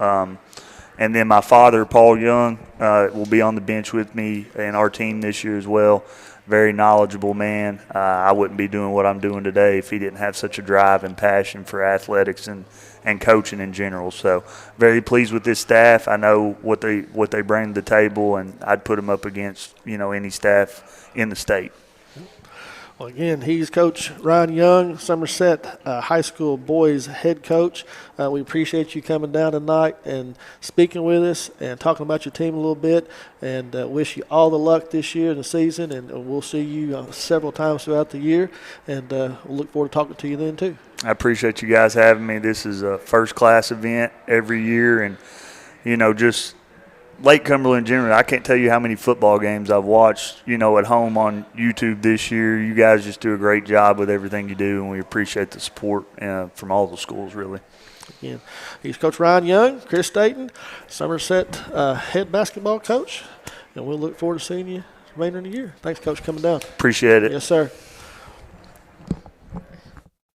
And then my father, Paul Young, will be on the bench with me and our team this year as well. Very knowledgeable man. I wouldn't be doing what I'm doing today if he didn't have such a drive and passion for athletics and coaching in general. So very pleased with this staff. I know what they bring to the table, and I'd put them up against, you know, any staff in the state. Well, again, he's Coach Ryan Young, Somerset High School boys head coach. We appreciate you coming down tonight and speaking with us and talking about your team a little bit, and wish you all the luck this year in the season, and we'll see you several times throughout the year, and we'll look forward to talking to you then too. I appreciate you guys having me. This is a first-class event every year, and, you know, just Lake Cumberland generally, I can't tell you how many football games I've watched, you know, at home on YouTube this year. You guys just do a great job with everything you do, and we appreciate the support from all the schools, really. Again, he's Coach Ryan Young, Chris Staten, Somerset head basketball coach, and we'll look forward to seeing you the remainder of the year. Thanks, Coach, coming down. Appreciate it. Yes, sir.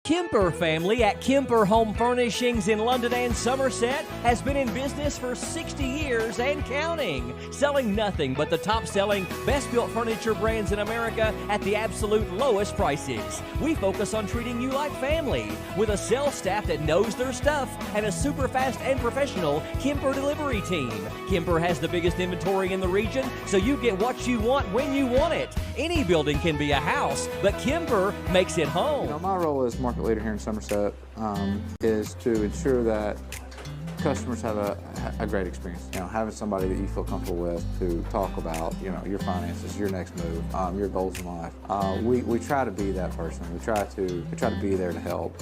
Kemper family at Kemper Home Furnishings in London and Somerset has been in business for 60 years and counting, selling nothing but the top-selling, best-built furniture brands in America at the absolute lowest prices. We focus on treating you like family with a sales staff that knows their stuff and a super fast and professional Kemper delivery team. Kemper has the biggest inventory in the region, so you get what you want when you want it. Any building can be a house, but Kemper makes it home. My role as market leader here in Somerset is to ensure that customers have a great experience. Having somebody that you feel comfortable with to talk about, your finances, your next move, your goals in life. We try to be that person. We try to be there to help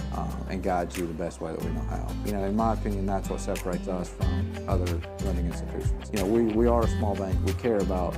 and guide you the best way that we know how. In my opinion, that's what separates us from other lending institutions. We are a small bank. We care about